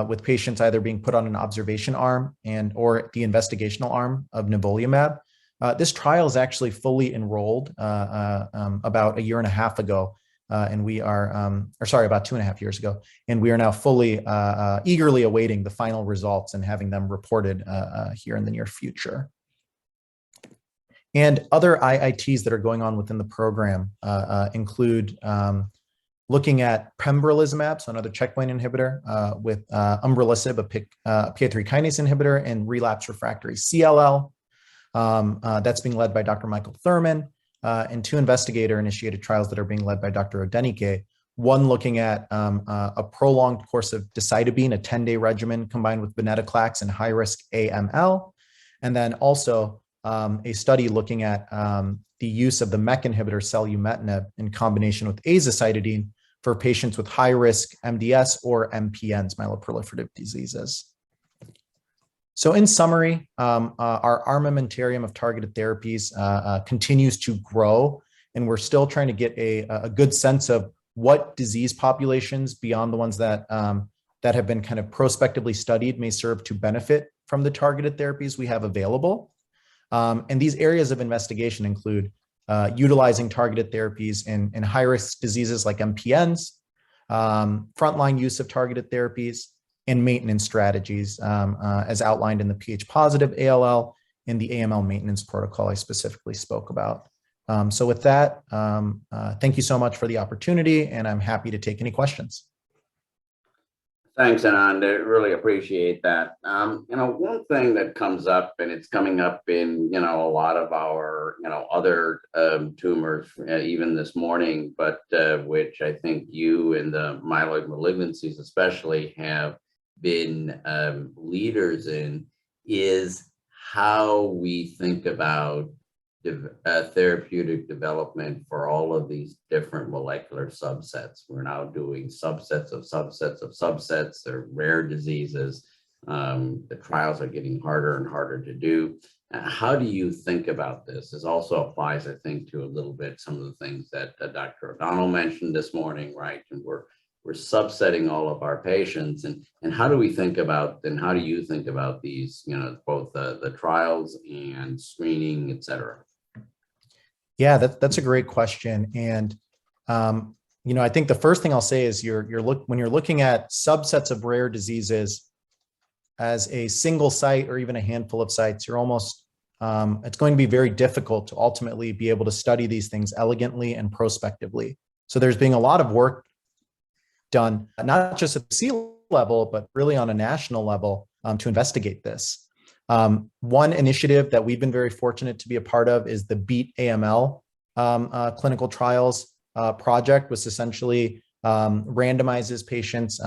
with patients either being put on an observation arm or the investigational arm of nivolumab. This trial is actually fully enrolled about a year and a half ago, and we are, about 2.5 years ago, and we are now fully eagerly awaiting the final results and having them reported here in the near future. And other IITs that are going on within the program include looking at pembrolizumab, so another checkpoint inhibitor, with umbralisib, a PI3 kinase inhibitor, and relapse refractory CLL. That's being led by Dr. Michael Thurman, and 2 investigator-initiated trials that are being led by Dr. Odenike. One looking at a prolonged course of decitabine, a 10-day regimen combined with venetoclax in high-risk AML, and then also a study looking at the use of the MEK inhibitor selumetinib in combination with azacitidine for patients with high-risk MDS or MPNs, myeloproliferative diseases. So in summary, our armamentarium of targeted therapies continues to grow, and we're still trying to get a good sense of what disease populations beyond the ones that have been kind of prospectively studied may serve to benefit from the targeted therapies we have available. And these areas of investigation include utilizing targeted therapies in high-risk diseases like MPNs, frontline use of targeted therapies, and maintenance strategies as outlined in the Ph-positive ALL and the AML maintenance protocol I specifically spoke about. So with that, thank you so much for the opportunity, and I'm happy to take any questions. Thanks, Anand. I really appreciate that. One thing that comes up, and it's coming up in, a lot of our, other tumors, even this morning, but which I think you and the myeloid malignancies especially have been leaders in, is how we think about therapeutic development for all of these different molecular subsets. We're now doing subsets of subsets of subsets. They're rare diseases. The trials are getting harder and harder to do. How do you think about this? This also applies, I think, to a little bit some of the things that Dr. O'Donnell mentioned this morning, right? And we're subsetting all of our patients, and how do we think about, and how do you think about these, both the trials and screening, et cetera? Yeah, that's a great question. And, I think the first thing I'll say is when you're looking at subsets of rare diseases as a single site or even a handful of sites, you're almost, it's going to be very difficult to ultimately be able to study these things elegantly and prospectively. So there's been a lot of work done, not just at the C-level, but really on a national level to investigate this. One initiative that we've been very fortunate to be a part of is the BEAT AML clinical trials project, which essentially randomizes patients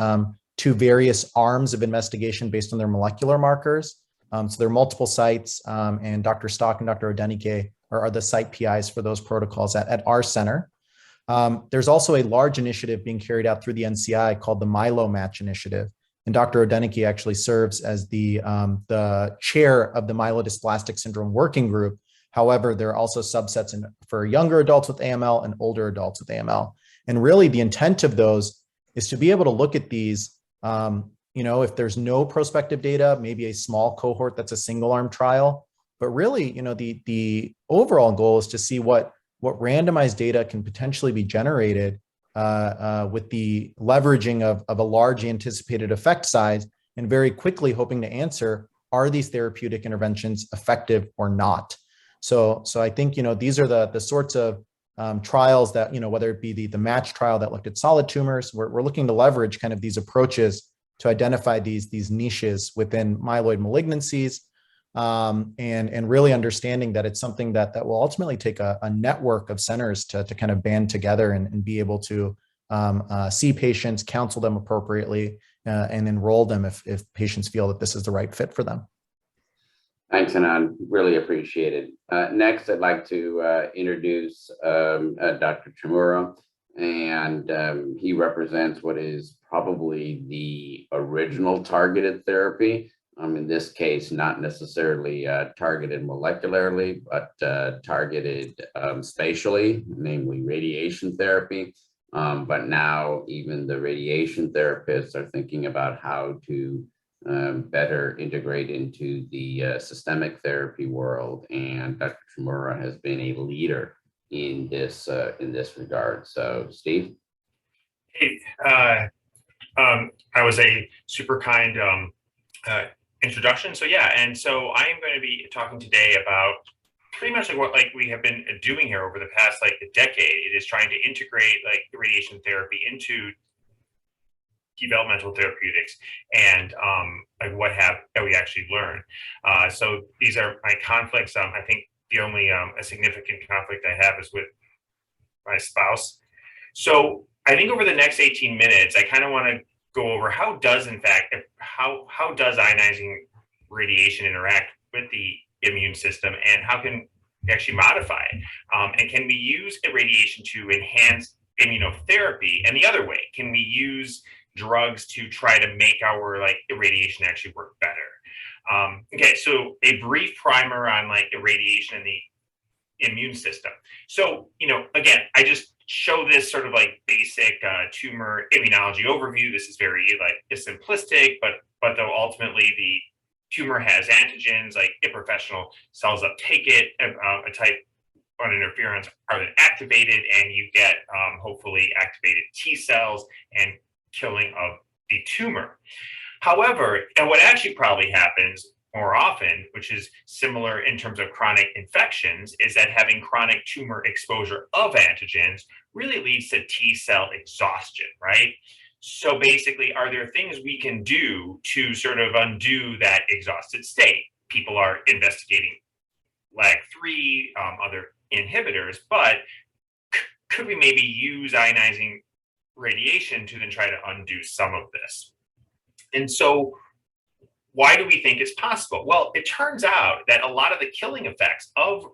to various arms of investigation based on their molecular markers. So there are multiple sites, and Dr. Stock and Dr. Odenike are the site PIs for those protocols at our center. There's also a large initiative being carried out through the NCI called the MyeloMatch Initiative. And Dr. Odenike actually serves as the chair of the myelodysplastic syndrome working group. However, there are also subsets for younger adults with AML and older adults with AML. And really the intent of those is to be able to look at these if there's no prospective data, maybe a small cohort that's a single arm trial. But really, the overall goal is to see what randomized data can potentially be generated with the leveraging of a large anticipated effect size, and very quickly hoping to answer, are these therapeutic interventions effective or not? So I think, these are the sorts of trials that, whether it be the MATCH trial that looked at solid tumors, we're looking to leverage kind of these approaches to identify these niches within myeloid malignancies, and really understanding that it's something that will ultimately take a network of centers to kind of band together and be able to see patients, counsel them appropriately, and enroll them if patients feel that this is the right fit for them. Thanks, Anand. Really appreciate it. Next, I'd like to introduce Dr. Chimura, and he represents what is probably the original targeted therapy. In this case, not necessarily targeted molecularly, but targeted spatially, namely radiation therapy. But now even the radiation therapists are thinking about how to better integrate into the systemic therapy world, and Dr. Chimura has been a leader in this regard. So, Steve. Hey, that was a super kind introduction. So yeah, and so I am going to be talking today about pretty much like what we have been doing here over the past a decade. It is trying to integrate radiation therapy into developmental therapeutics, and what have we actually learned. So these are my conflicts. I think the only a significant conflict I have is with my spouse. So I think over the next 18 minutes, I kind of want to go over how does ionizing radiation interact with the immune system, and how can we actually modify it, and can we use irradiation to enhance immunotherapy? And the other way, can we use drugs to try to make our irradiation actually work better? Okay, so a brief primer on irradiation and the immune system. So again, I just show this sort of basic tumor immunology overview. This is very simplistic, but though ultimately the tumor has antigens, if professional cells uptake it, a type 1 interferons are then activated, and you get hopefully activated T cells and killing of the tumor. However, and what actually probably happens more often, which is similar in terms of chronic infections, is that having chronic tumor exposure of antigens really leads to T cell exhaustion, right? So basically, are there things we can do to sort of undo that exhausted state? People are investigating LAG-3, other inhibitors, but could we maybe use ionizing radiation to then try to undo some of this? And so why do we think it's possible? Well, it turns out that a lot of the killing effects of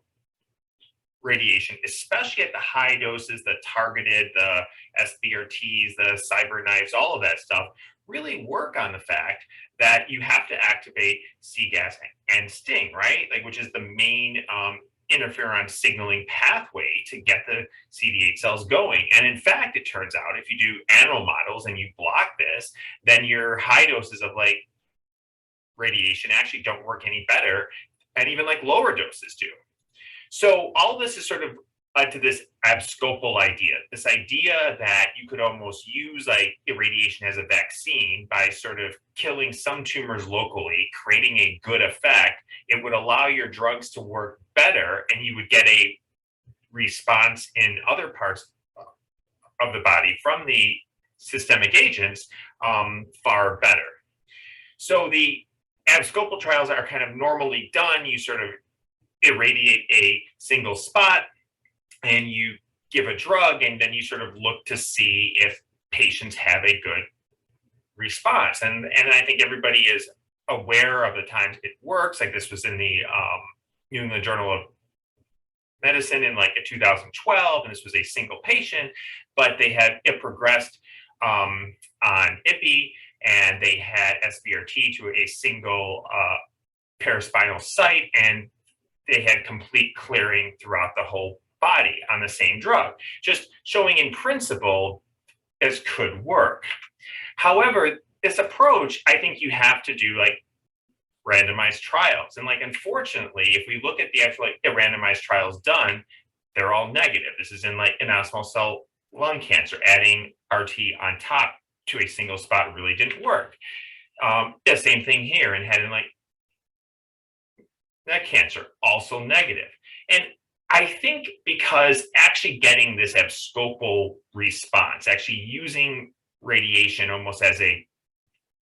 radiation, especially at the high doses, the targeted, the SBRTs, the cyber knives, all of that stuff, really work on the fact that you have to activate CGAS and STING, right? Which is the main interferon signaling pathway to get the CD8 cells going. And in fact, it turns out if you do animal models and you block this, then your high doses of radiation actually don't work any better, and even lower doses do. So all this is sort of to this abscopal idea, this idea that you could almost use irradiation as a vaccine by sort of killing some tumors locally, creating a good effect. It would allow your drugs to work better, and you would get a response in other parts of the body from the systemic agents far better. So the abscopal trials are kind of normally done. You sort of irradiate a single spot and you give a drug, and then you sort of look to see if patients have a good response. And I think everybody is aware of the times it works. This was in the New England Journal of Medicine in 2012, and this was a single patient, but it progressed on IPI, and they had SBRT to a single paraspinal site, and they had complete clearing throughout the whole body on the same drug, just showing in principle this could work. However, this approach, I think you have to do like randomized trials. And like, unfortunately, if we look at the actual randomized trials done, they're all negative. This is in like non-small cell lung cancer. Adding RT on top to a single spot really didn't work. The same thing here in head and like neck cancer, also negative. And I think because actually getting this abscopal response, actually using radiation almost as a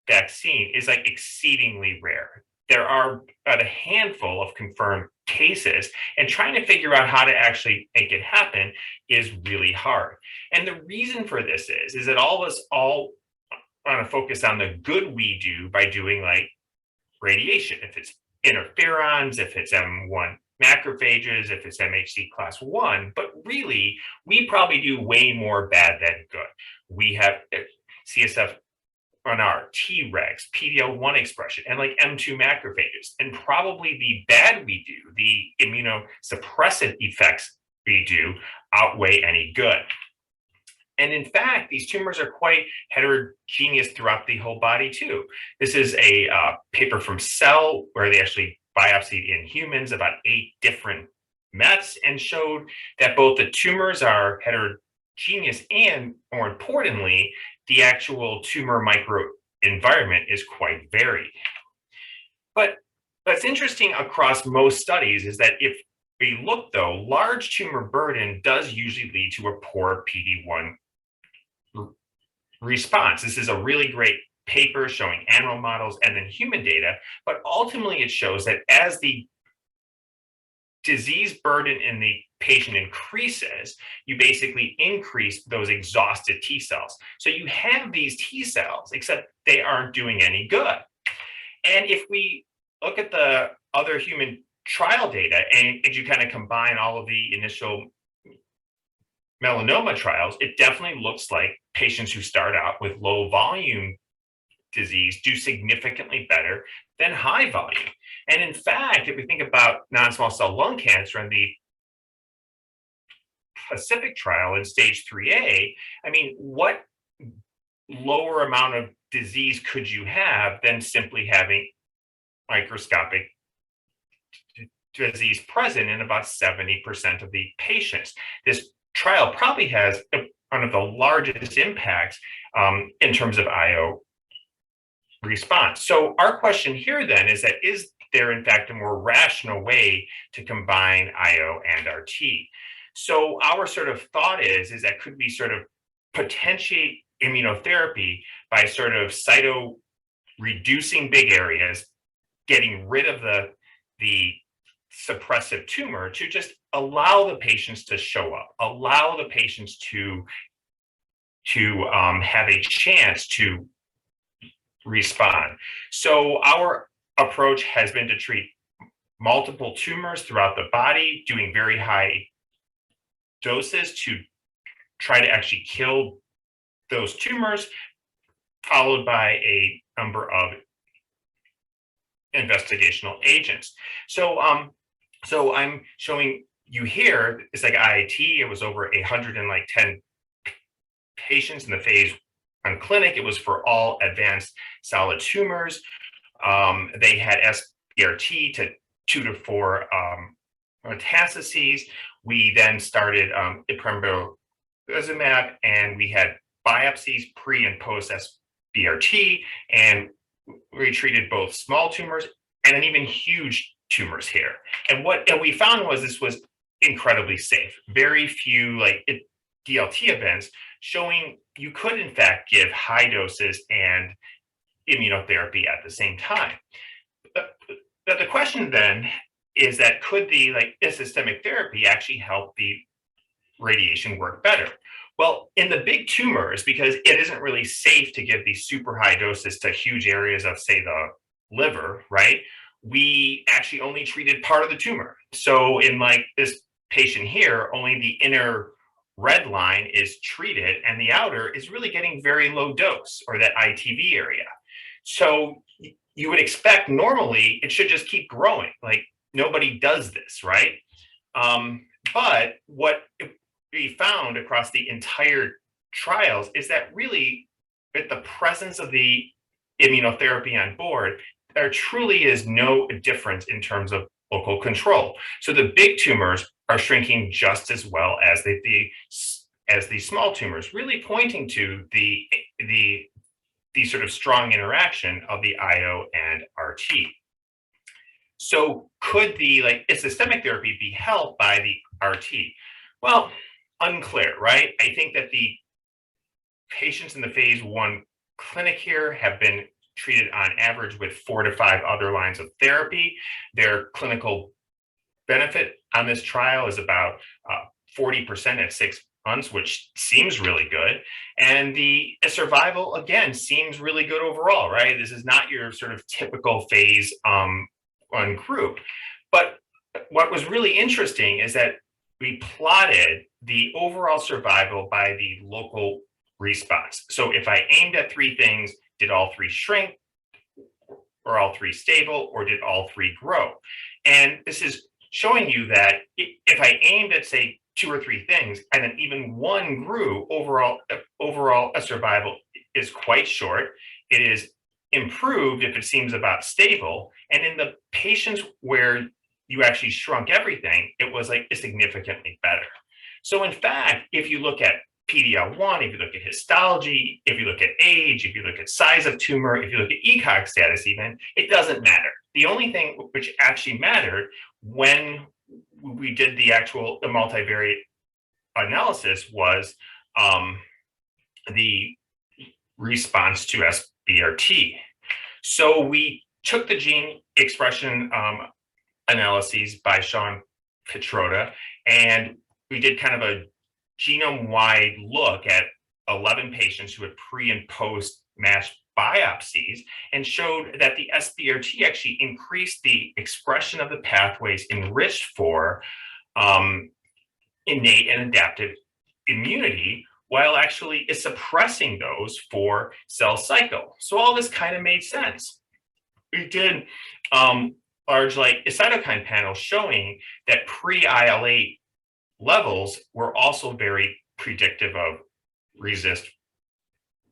vaccine, is like exceedingly rare. There are about a handful of confirmed cases, and trying to figure out how to actually make it happen is really hard. And the reason for this is that all of us all want to focus on the good we do by doing like radiation. If it's interferons, if it's M1 macrophages, if it's MHC class 1, but really, we probably do way more bad than good. We have CSF on our Tregs, PD-L1 expression, and like M2 macrophages. And probably the bad we do, the immunosuppressive effects we do, outweigh any good. And in fact, these tumors are quite heterogeneous throughout the whole body too. This is a paper from Cell where they actually biopsied in humans about 8 different mets and showed that both the tumors are heterogeneous and, more importantly, the actual tumor microenvironment is quite varied. But what's interesting across most studies is that if we look, though, large tumor burden does usually lead to a poor PD-1 response. This is a really great paper showing animal models and then human data, but ultimately it shows that as the disease burden in the patient increases, you basically increase those exhausted T cells. So you have these T cells, except they aren't doing any good. And if we look at the other human trial data and you kind of combine all of the initial melanoma trials, it definitely looks like patients who start out with low volume disease do significantly better than high volume. And in fact, if we think about non-small cell lung cancer and the Pacific trial in stage 3A, I mean, what lower amount of disease could you have than simply having microscopic disease present in about 70% of the patients? This trial probably has one of the largest impacts in terms of IO response. So our question here then is that, is there in fact a more rational way to combine IO and RT? So our sort of thought is that could we sort of potentiate immunotherapy by sort of reducing big areas, getting rid of the suppressive tumor to just allow the patients to show up, allow the patients to have a chance to respond. So our approach has been to treat multiple tumors throughout the body, doing very high doses to try to actually kill those tumors, followed by a number of investigational agents. So I'm showing you here, it's like IIT, it was over 110 patients in the phase 1 clinic. It was for all advanced solid tumors. They had SBRT to 2 to 4 metastases. We then started pembrolizumab, and we had biopsies pre and post SBRT, and we treated both small tumors and then even huge tumors here. And what we found was this was incredibly safe. Very few DLT events, showing you could in fact give high doses and immunotherapy at the same time. But the question then is that could the systemic therapy actually help the radiation work better? Well, in the big tumors, because it isn't really safe to give these super high doses to huge areas of, say, the liver, right? We actually only treated part of the tumor. So in this patient here, only the inner red line is treated and the outer is really getting very low dose, or that ITV area. So you would expect normally it should just keep growing. Nobody does this, right? But what we found across the entire trials is that really, with the presence of the immunotherapy on board, there truly is no difference in terms of local control. So the big tumors are shrinking just as well as the small tumors, really pointing to the sort of strong interaction of the IO and RT. So could the systemic therapy be helped by the RT? Well, unclear, right? I think that the patients in the phase 1 clinic here have been treated on average with 4 to 5 other lines of therapy. Their clinical benefit on this trial is about 40% at 6 months, which seems really good. And the survival, again, seems really good overall, right? This is not your sort of typical phase 1 group. But what was really interesting is that we plotted the overall survival by the local response. So if I aimed at 3 things, did all 3 shrink, or all 3 stable, or did all 3 grow? And this is showing you that if I aimed at, say, 2 or 3 things, and then even 1 grew, overall a survival is quite short. It is improved if it seems about stable. And in the patients where you actually shrunk everything, it was like significantly better. So in fact, if you look at PD-L1, if you look at histology, if you look at age, if you look at size of tumor, if you look at ECOG status even, it doesn't matter. The only thing which actually mattered when we did the multivariate analysis was the response to SBRT. So we took the gene expression analyses by Sean Petrotta, and we did kind of a genome-wide look at 11 patients who had pre and post matched biopsies, and showed that the SBRT actually increased the expression of the pathways enriched for innate and adaptive immunity, while actually is suppressing those for cell cycle. So all this kind of made sense. We did large cytokine panels showing that pre-IL-8 levels were also very predictive of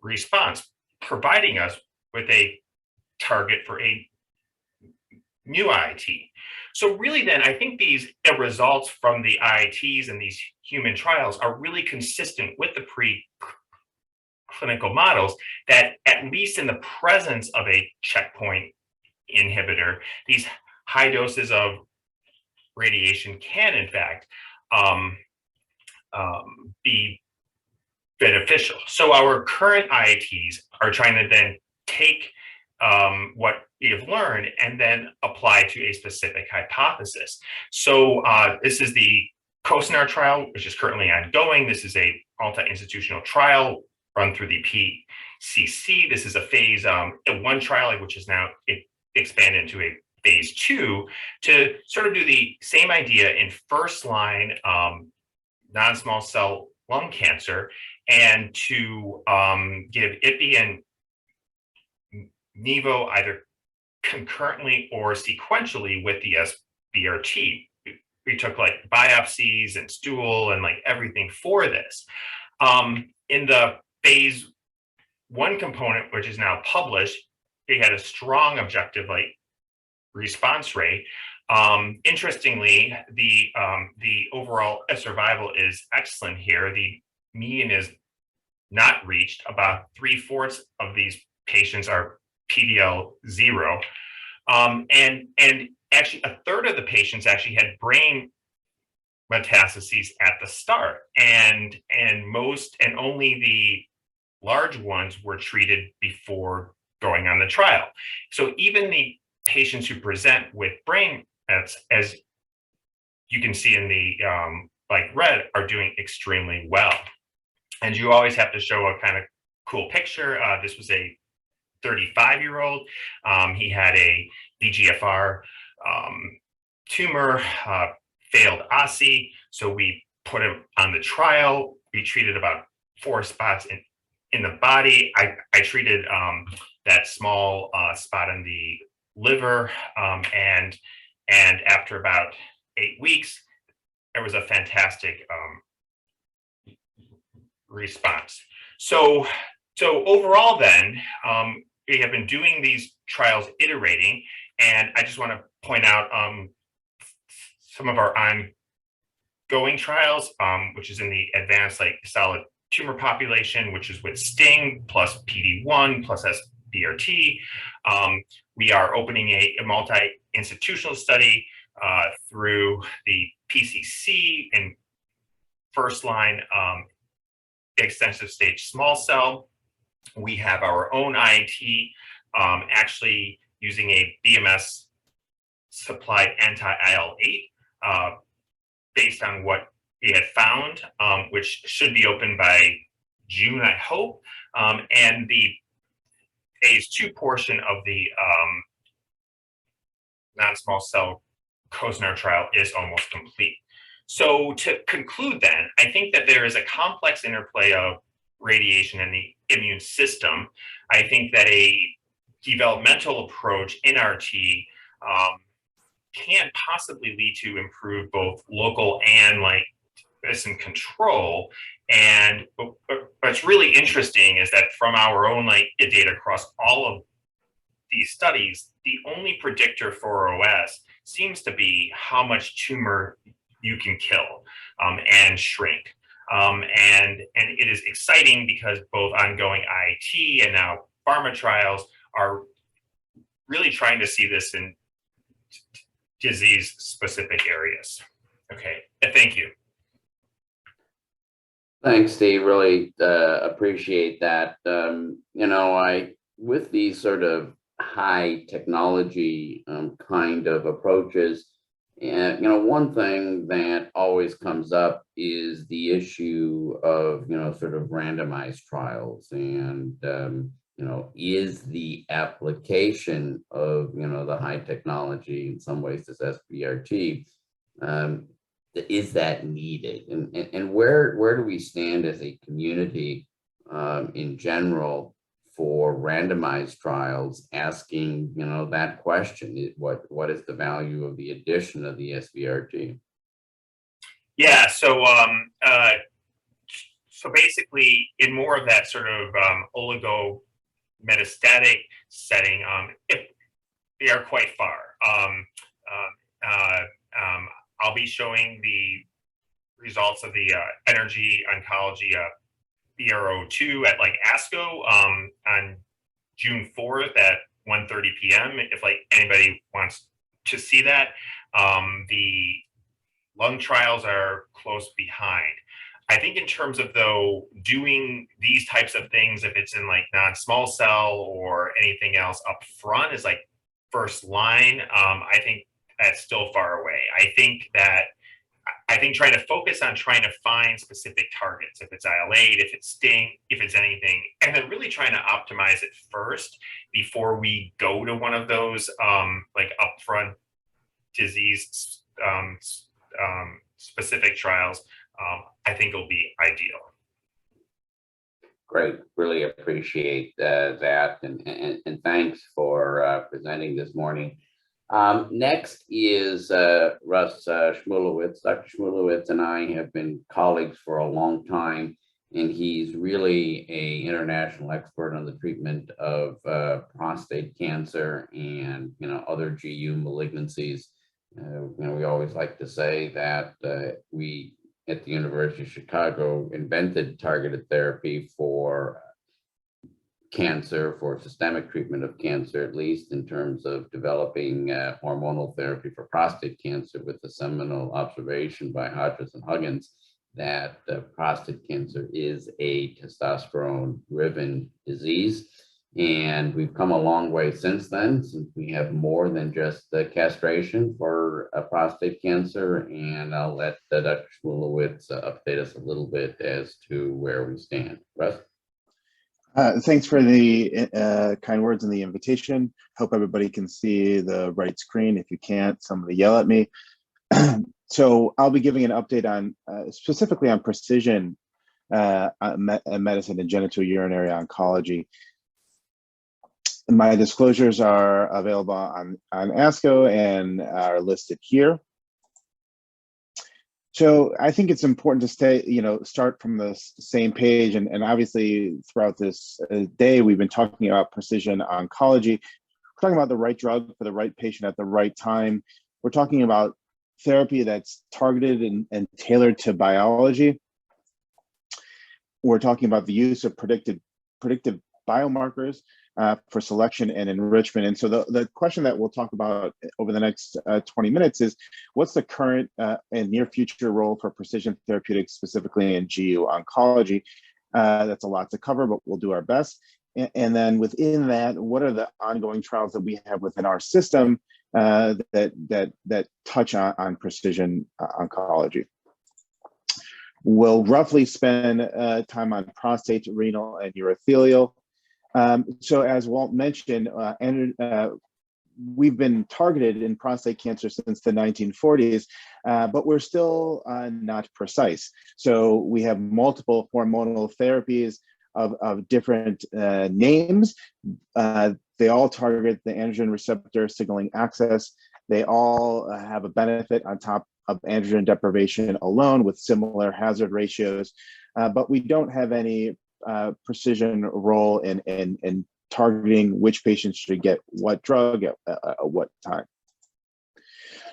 response, providing us with a target for a new IIT. So really then, I think these results from the IITs and these human trials are really consistent with the preclinical models, that at least in the presence of a checkpoint inhibitor, these high doses of radiation can in fact be beneficial. So our current IITs are trying to then take what we have learned and then apply to a specific hypothesis. So this is the COSNAR trial, which is currently ongoing. This is a multi-institutional trial run through the PCC. This is a phase 1 trial, which is now expanded into a phase 2 to sort of do the same idea in first-line non-small cell lung cancer, and to give IPI and Nivo either concurrently or sequentially with the SBRT. We took like biopsies and stool and like everything for this. In the phase 1 component, which is now published, they had a strong objective response rate. Interestingly, the overall survival is excellent here. The median is not reached. About 3/4 of these patients are PDL0, and actually a third of the patients actually had brain metastases at the start, and only the large ones were treated before going on the trial. So even the patients who present with brain mets, as you can see in the red, are doing extremely well. And you always have to show a kind of cool picture. This was a 35-year-old. He had a VEGFR tumor, failed OSI. So we put him on the trial. We treated about 4 spots in the body. I treated that small spot in the liver, and after about 8 weeks, there was a fantastic response. So overall then, we have been doing these trials iterating, and I just want to point out some of our ongoing trials, which is in the advanced like solid tumor population, which is with STING plus PD-1 plus SBRT. We are opening a multi-institutional study through the PCC in first line extensive stage small cell. We have our own IIT actually using a BMS supplied anti-IL-8 based on what we had found, which should be open by June, I hope. And the phase 2 portion of the non-small cell Cosnar trial is almost complete. So to conclude then, I think that there is a complex interplay of radiation and the immune system. I think that a developmental approach in RT can possibly lead to improved both local and like medicine control. And what's really interesting is that from our own like data across all of these studies, the only predictor for OS seems to be how much tumor you can kill and shrink. And it is exciting because both ongoing IIT and now pharma trials are really trying to see this in disease specific areas. Okay, thank you. Thanks, Steve. Really appreciate that. With these sort of high technology kind of approaches, and one thing that always comes up is the issue of sort of randomized trials, and is the application of the high technology, in some ways this SBRT, is that needed, and where do we stand as a community in general for randomized trials, asking that question? What is the value of the addition of the SBRT? Yeah, so basically in more of that sort of oligometastatic setting, they are quite far. I'll be showing the results of the energy oncology BRO2 at like ASCO on June 4th at 1:30 p.m. if like anybody wants to see that. The lung trials are close behind. I think in terms of though doing these types of things, if it's in like non-small cell or anything else up front is like first line, I think that's still far away. I think trying to focus on trying to find specific targets, if it's IL-8, if it's STING, if it's anything, and then really trying to optimize it first before we go to one of those like upfront disease specific trials, I think will be ideal. Great, really appreciate that, and thanks for presenting this morning. Next is Russ Shmulewicz. Dr. Shmulewicz and I have been colleagues for a long time, and he's really an international expert on the treatment of prostate cancer and other GU malignancies. We always like to say that we at the University of Chicago invented targeted therapy for cancer, for systemic treatment of cancer, at least in terms of developing hormonal therapy for prostate cancer, with the seminal observation by Hodgkin and Huggins that prostate cancer is a testosterone-driven disease. And we've come a long way since then, since we have more than just the castration for prostate cancer. And I'll let Dr. Shmulewicz update us a little bit as to where we stand. Russ? Thanks for the kind words and the invitation. Hope everybody can see the right screen. If you can't, somebody yell at me. So I'll be giving an update on specifically on precision medicine and genitourinary oncology. My disclosures are available on ASCO and are listed here. So I think it's important to start from the same page. And obviously throughout this day, we've been talking about precision oncology. We're talking about the right drug for the right patient at the right time. We're talking about therapy that's targeted and tailored to biology. We're talking about the use of predictive biomarkers for selection and enrichment. And so the question that we'll talk about over the next 20 minutes is, what's the current and near future role for precision therapeutics, specifically in GU oncology? That's a lot to cover, but we'll do our best. And then within that, what are the ongoing trials that we have within our system that touch on precision oncology? We'll roughly spend time on prostate, renal, and urothelial. So as Walt mentioned, we've been targeted in prostate cancer since the 1940s, but we're still not precise. So we have multiple hormonal therapies of different names. They all target the androgen receptor signaling axis. They all have a benefit on top of androgen deprivation alone with similar hazard ratios, but we don't have any precision role in targeting which patients should get what drug at what time.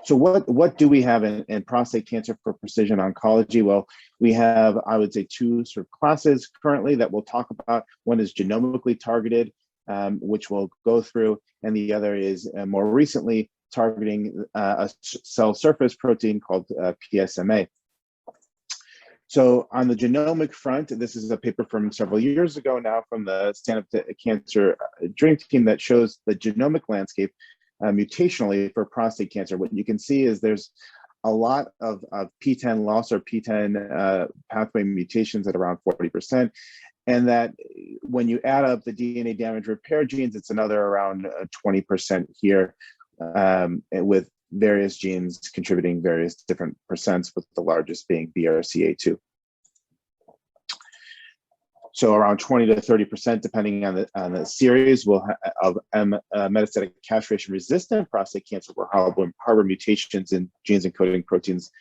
So what do we have in prostate cancer for precision oncology? Well, we have, I would say, two sort of classes currently that we'll talk about. One is genomically targeted, which we'll go through, and the other is more recently targeting a cell surface protein called PSMA. So on the genomic front, this is a paper from several years ago now from the Stand Up to Cancer Dream Team that shows the genomic landscape mutationally for prostate cancer. What you can see is there's a lot of PTEN loss or PTEN pathway mutations at around 40%. And that when you add up the DNA damage repair genes, it's another around 20% here, with various genes contributing various different percents, with the largest being BRCA2. So around 20 to 30%, depending on the series, of metastatic castration-resistant prostate cancer will harbor mutations in genes encoding proteins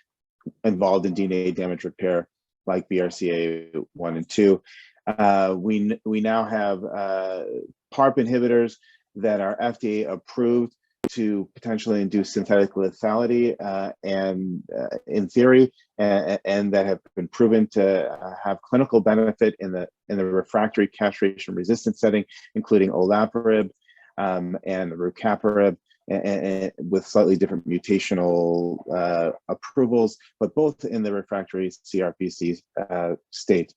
involved in DNA damage repair, like BRCA1 and 2. We now have PARP inhibitors that are FDA approved to potentially induce synthetic lethality, and in theory, and that have been proven to have clinical benefit in the refractory castration-resistant setting, including olaparib and rucaparib, and with slightly different mutational approvals, but both in the refractory CRPC state.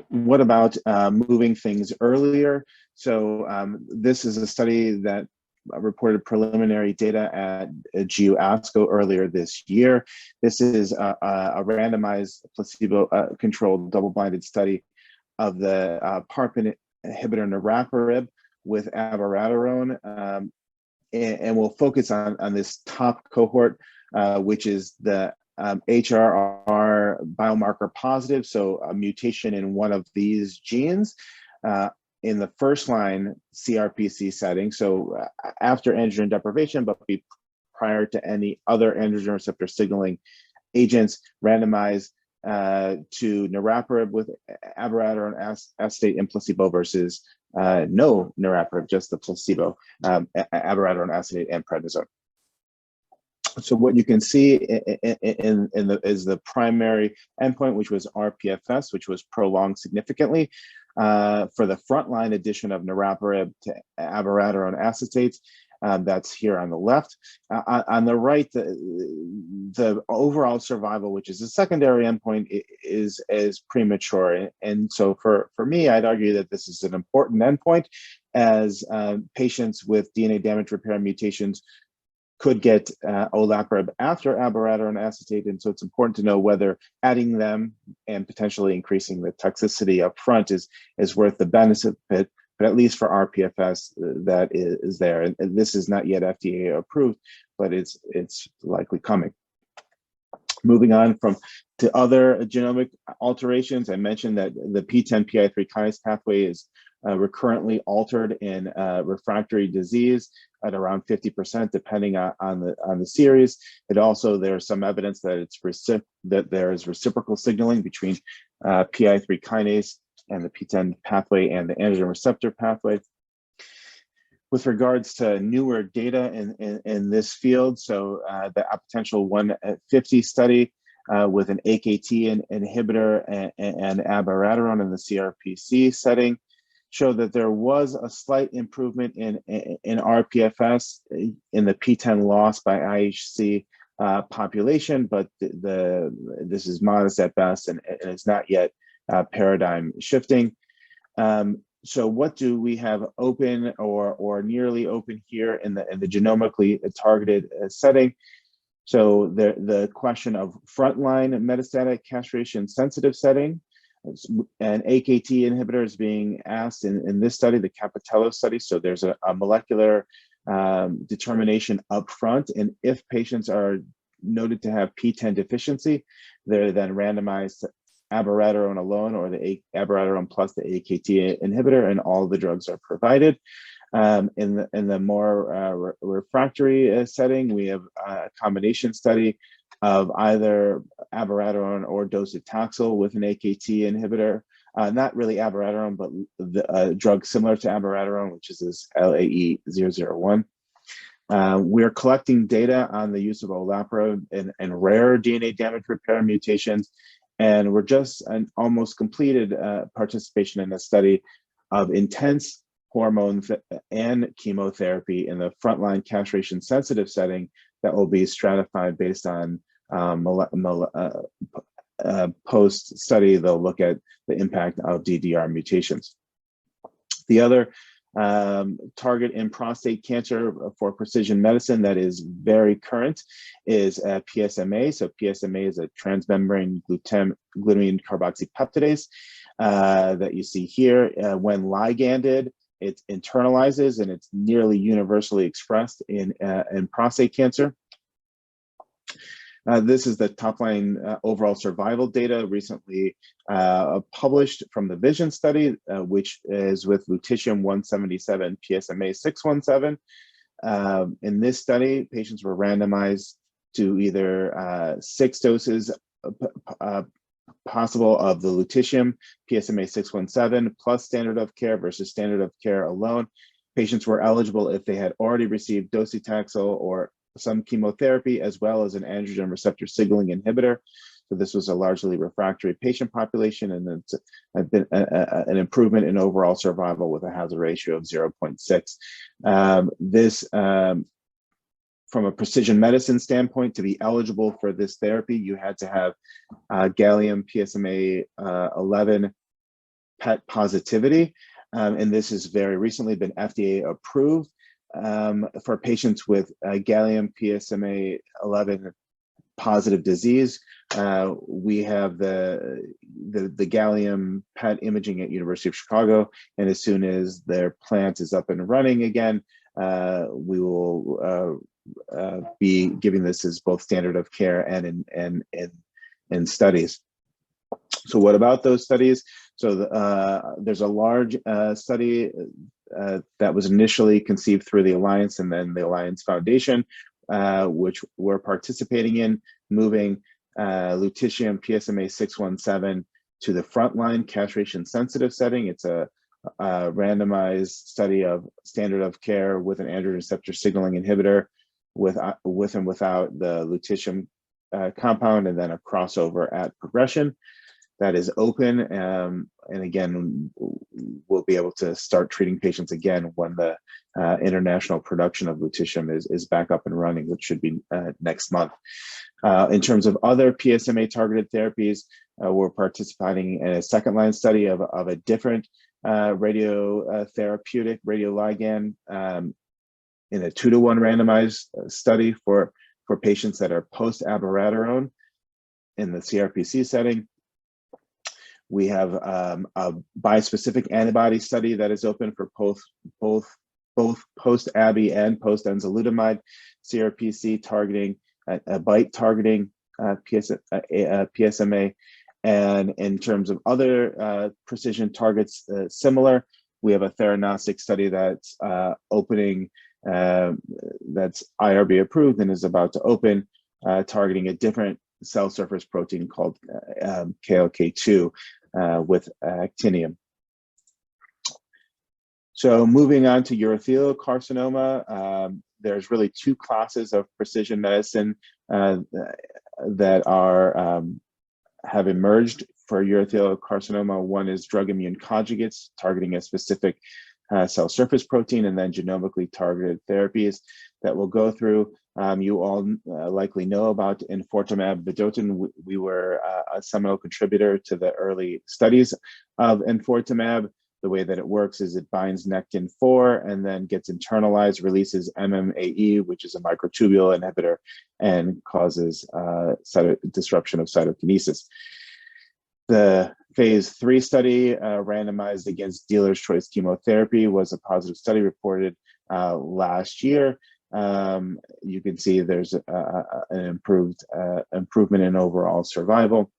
What about moving things earlier? So this is a study that reported preliminary data at GU ASCO earlier this year. This is a randomized placebo-controlled double-blinded study of the PARP inhibitor niraparib with abiraterone, and we'll focus on this top cohort, which is the HRR biomarker positive, so a mutation in one of these genes in the first line CRPC setting, so after androgen deprivation, but prior to any other androgen receptor signaling agents, randomized to niraparib with abiraterone acetate and placebo versus no niraparib, just the placebo, abiraterone acetate and prednisone. So what you can see is the primary endpoint, which was rPFS, which was prolonged significantly for the frontline addition of niraparib to abiraterone acetates. That's here on the left. On the right, the overall survival, which is a secondary endpoint, is premature. And so for me, I'd argue that this is an important endpoint, as patients with DNA damage repair mutations could get olaparib after abiraterone acetate, and so it's important to know whether adding them and potentially increasing the toxicity up front is worth the benefit, but at least for rPFS, that is there. And this is not yet FDA approved, but it's likely coming. Moving on to other genomic alterations, I mentioned that the PTEN PI3 kinase pathway is recurrently altered in refractory disease at around 50%, depending on the series. It also, there's some evidence that that there is reciprocal signaling between PI3 kinase and the PTEN pathway and the androgen receptor pathway. With regards to newer data in this field, so the potential 150 study with an AKT inhibitor and abiraterone in the CRPC setting showed that there was a slight improvement in rPFS in the PTEN loss by IHC population, but this is modest at best and it's not yet paradigm shifting. So what do we have open or nearly open here in the genomically targeted setting? So the question of frontline metastatic castration sensitive setting, an AKT inhibitor is being asked in this study, the Capitello study. So there's a molecular determination up front, and if patients are noted to have PTEN deficiency, they're then randomized to abiraterone alone or the abiraterone plus the AKT inhibitor, and all the drugs are provided. In the more refractory setting, we have a combination study of either abiraterone or docetaxel with an AKT inhibitor. Not really abiraterone, but the drug similar to abiraterone, which is this LAE-001. We're collecting data on the use of olaparib in rare DNA damage repair mutations, and we're just almost completed participation in a study of intense hormone and chemotherapy in the frontline castration sensitive setting that will be stratified based on post study. They'll look at the impact of DDR mutations. The other target in prostate cancer for precision medicine that is very current is PSMA. So PSMA is a transmembrane glutamine carboxypeptidase that you see here. When liganded, it internalizes and it's nearly universally expressed in prostate cancer. This is the top line overall survival data recently published from the VISION study, which is with lutetium-177 PSMA-617. In this study, patients were randomized to either 6 doses possible of the lutetium PSMA-617 plus standard of care versus standard of care alone. Patients were eligible if they had already received docetaxel or some chemotherapy, as well as an androgen receptor signaling inhibitor. So this was a largely refractory patient population, and it's been an improvement in overall survival with a hazard ratio of 0.6. This, from a precision medicine standpoint, to be eligible for this therapy, you had to have gallium PSMA 11 PET positivity, and this has very recently been FDA approved. For patients with gallium PSMA 11 positive disease, we have the gallium PET imaging at University of Chicago, and as soon as their plant is up and running again, we will be giving this as both standard of care and in studies. So what about those studies? So there's a large study that was initially conceived through the Alliance and then the Alliance Foundation, which we're participating in, moving lutetium PSMA-617 to the frontline castration-sensitive setting. It's a randomized study of standard of care with an androgen receptor signaling inhibitor with and without the lutetium compound, and then a crossover at progression. That is open, and again, we'll be able to start treating patients again when the international production of lutetium is back up and running, which should be next month. In terms of other PSMA targeted therapies, we're participating in a second-line study of a different radiotherapeutic radioligand in a 2-to-1 randomized study for patients that are post-abiraterone in the CRPC setting. We have a bispecific antibody study that is open for both post-Abi and post-enzalutamide CRPC targeting a BiTE targeting PSMA. And in terms of other precision targets, similar, we have a theranostic study that's opening, that's IRB approved and is about to open, targeting a different cell surface protein called KLK2 with actinium. So moving on to urothelial carcinoma, there's really two classes of precision medicine that are have emerged for urothelial carcinoma. One is drug immune conjugates targeting a specific cell surface protein, and then genomically targeted therapies that we'll go through. You all likely know about enfortumab vedotin. We were a seminal contributor to the early studies of enfortumab. The way that it works is it binds Nectin-4 and then gets internalized, releases MMAE, which is a microtubule inhibitor, and causes disruption of cytokinesis. The phase 3 study randomized against dealer's choice chemotherapy was a positive study reported last year. You can see there's an improvement in overall survival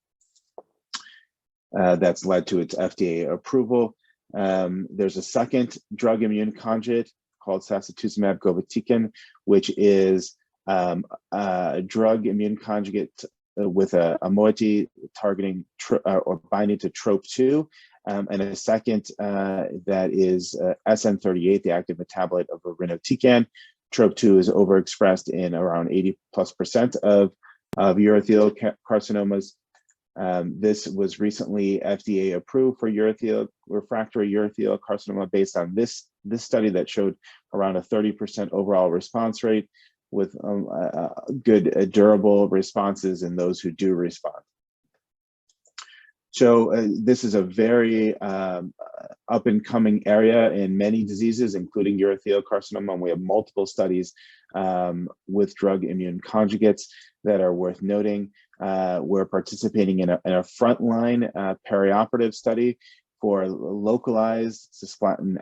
that's led to its FDA approval. There's a second drug immune conjugate called sacituzumab govitecan, which is a drug immune conjugate with a moiety targeting or binding to TROP2, and a second that is SN38, the active metabolite of irinotecan. TROP2 is overexpressed in around 80+% of urothelial carcinomas. This was recently FDA approved for refractory urothelial carcinoma based on this study that showed around a 30% overall response rate with good durable responses in those who do respond. So this is a very up and coming area in many diseases, including urothelial carcinoma. And we have multiple studies with drug immune conjugates that are worth noting. We're participating in a frontline perioperative study for localized cisplatin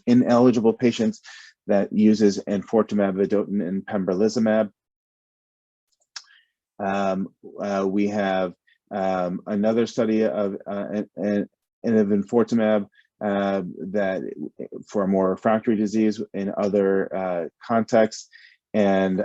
ineligible patients that uses enfortumab vedotin and pembrolizumab. We have another study of enfortumab that for a more refractory disease in other contexts. And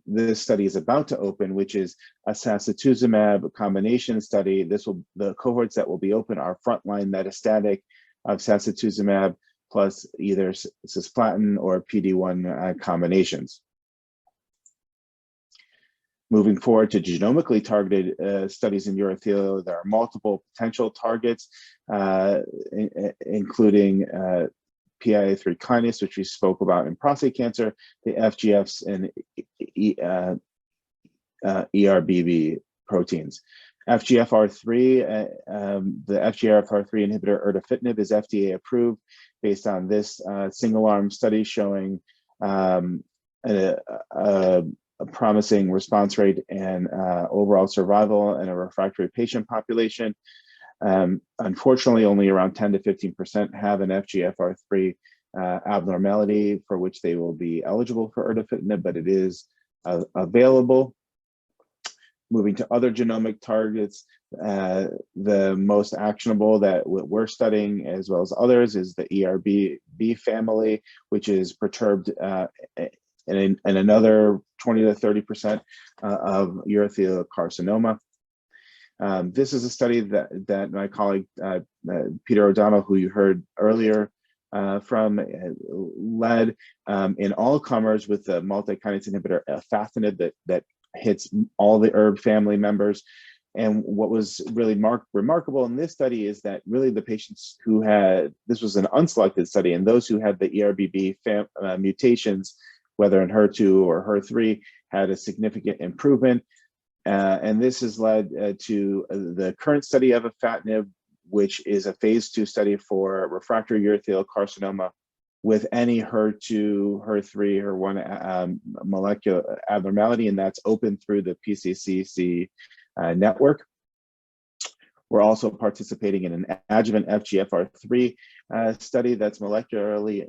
this study is about to open, which is a sacituzumab combination study. The cohorts that will be open are frontline metastatic of sacituzumab plus either cisplatin or PD-1 combinations. Moving forward to genomically targeted studies in urothelial, there are multiple potential targets, including PI3 kinase, which we spoke about in prostate cancer, the FGFs and ERBB proteins. FGFR3, the FGFR3 inhibitor erdafitinib is FDA approved based on this single-arm study showing a promising response rate and overall survival in a refractory patient population. Unfortunately, only around 10 to 15% have an FGFR3 abnormality for which they will be eligible for erdafitinib, but it is available. Moving to other genomic targets, the most actionable that we're studying, as well as others, is the ERBB family, which is perturbed in another 20 to 30% of urothelial carcinoma. This is a study that my colleague Peter O'Donnell, who you heard earlier from, led in all comers with the multi-kinase inhibitor afatinib that hits all the ERB family members. And what was really remarkable in this study is that really the patients who had, this was an unselected study, and those who had the ERBB mutations, whether in HER2 or HER3, had a significant improvement. And this has led to the current study of afatinib, which is a phase 2 study for refractory urothelial carcinoma with any HER2, HER3, HER1 molecular abnormality, and that's open through the PCCC network. We're also participating in an adjuvant FGFR3 study that's molecularly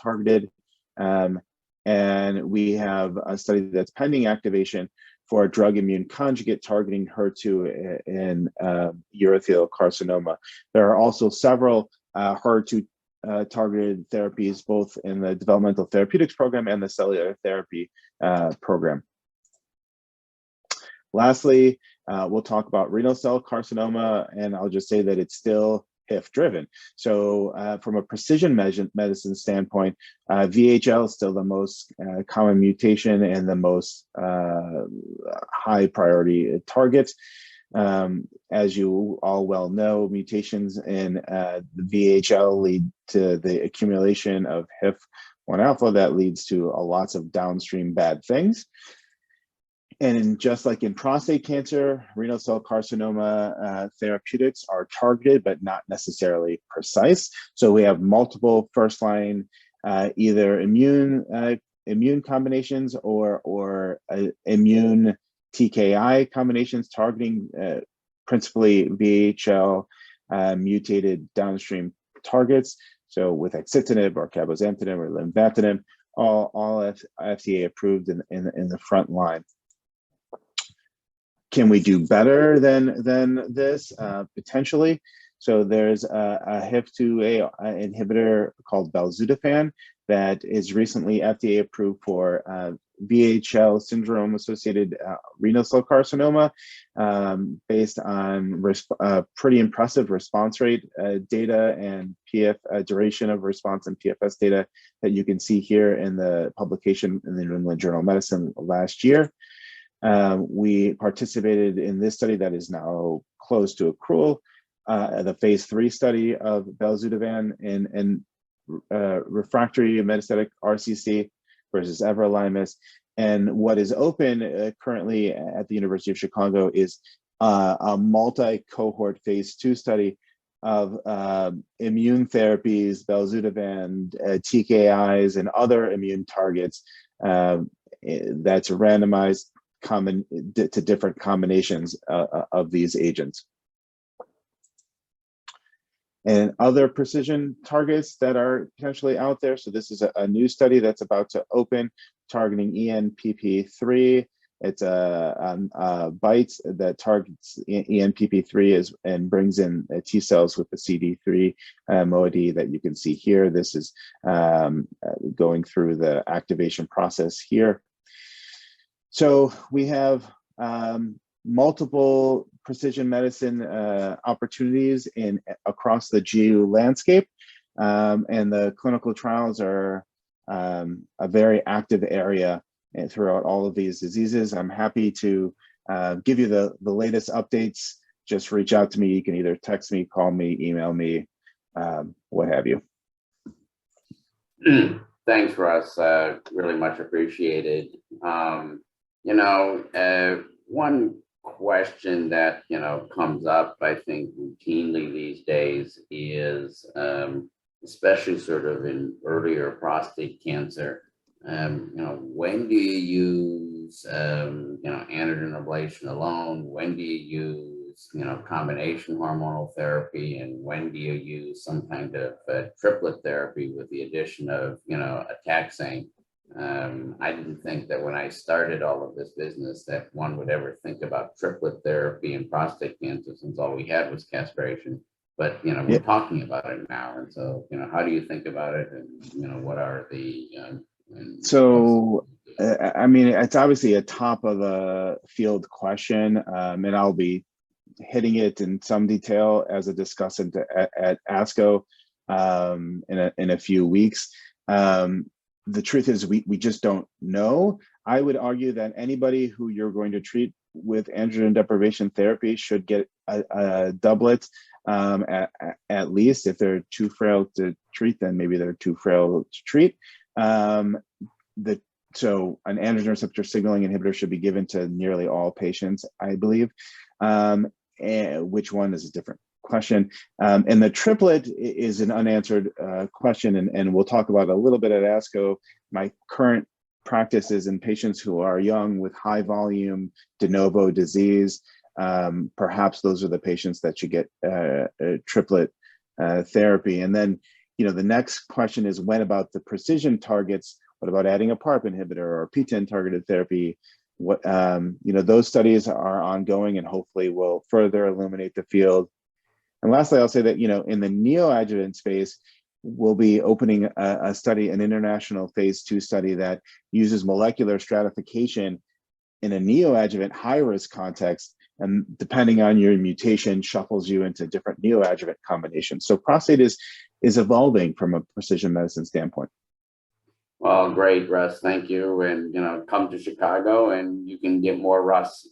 targeted. And we have a study that's pending activation for a drug immune conjugate targeting HER2 in urothelial carcinoma. There are also several HER2 targeted therapies, both in the Developmental Therapeutics program and the Cellular Therapy program. Lastly, we'll talk about renal cell carcinoma, and I'll just say that it's still HIF driven. So from a precision medicine standpoint, VHL is still the most common mutation and the most high priority target. As you all well know, mutations in the VHL lead to the accumulation of HIF-1 alpha that leads to lots of downstream bad things. And just like in prostate cancer, renal cell carcinoma therapeutics are targeted but not necessarily precise. So we have multiple first-line either immune combinations or immune TKI combinations targeting principally VHL mutated downstream targets. So with axitinib or cabozantinib or lenvatinib, all FDA approved in the front line. Can we do better than this? Potentially. So there's a HIF-2A inhibitor called belzutifan that is recently FDA approved for VHL syndrome-associated renal cell carcinoma, based on pretty impressive response rate data and duration of response and PFS data that you can see here in the publication in the New England Journal of Medicine last year. We participated in this study that is now close to accrual, the phase 3 study of belzutifan in refractory metastatic RCC versus everolimus. And what is open currently at the University of Chicago is a multi-cohort phase 2 study of immune therapies, belzutifan, TKIs, and other immune targets that's randomized to different combinations of these agents. And other precision targets that are potentially out there. So this is a new study that's about to open targeting ENPP3. It's a BiTE that targets ENPP3 and brings in T cells with the CD3 moiety that you can see here. This is going through the activation process here. So we have multiple precision medicine opportunities across the GU landscape, and the clinical trials are a very active area throughout all of these diseases. I'm happy to give you the latest updates. Just reach out to me. You can either text me, call me, email me, what have you. Thanks, Russ. Really much appreciated. One question that, comes up, I think, routinely these days is, especially sort of in earlier prostate cancer, when do you use, androgen ablation alone? When do you use, combination hormonal therapy? And when do you use some kind of triplet therapy with the addition of, a taxane? I didn't think that when I started all of this business that one would ever think about triplet therapy in prostate cancer, since all we had was castration. But we're talking about it now, and so how do you think about it, and what are the I mean, it's obviously a top of the field question, and I'll be hitting it in some detail as a discussant at ASCO in a few weeks. The truth is we just don't know. I would argue that anybody who you're going to treat with androgen deprivation therapy should get a doublet at least. If they're too frail to treat, then maybe they're too frail to treat. So an androgen receptor signaling inhibitor should be given to nearly all patients, I believe. And which one is a different question. And the triplet is an unanswered question, and we'll talk about a little bit at ASCO. My current practice is in patients who are young with high volume de novo disease. Perhaps those are the patients that should get triplet therapy. And then, the next question is, when about the precision targets? What about adding a PARP inhibitor or PTEN targeted therapy? What those studies are ongoing and hopefully will further illuminate the field. And lastly, I'll say that in the neoadjuvant space, we'll be opening a study, an international phase 2 study that uses molecular stratification in a neoadjuvant high-risk context, and depending on your mutation, shuffles you into different neoadjuvant combinations. So prostate is evolving from a precision medicine standpoint. Well, great, Russ. Thank you. And, come to Chicago and you can get more Russ.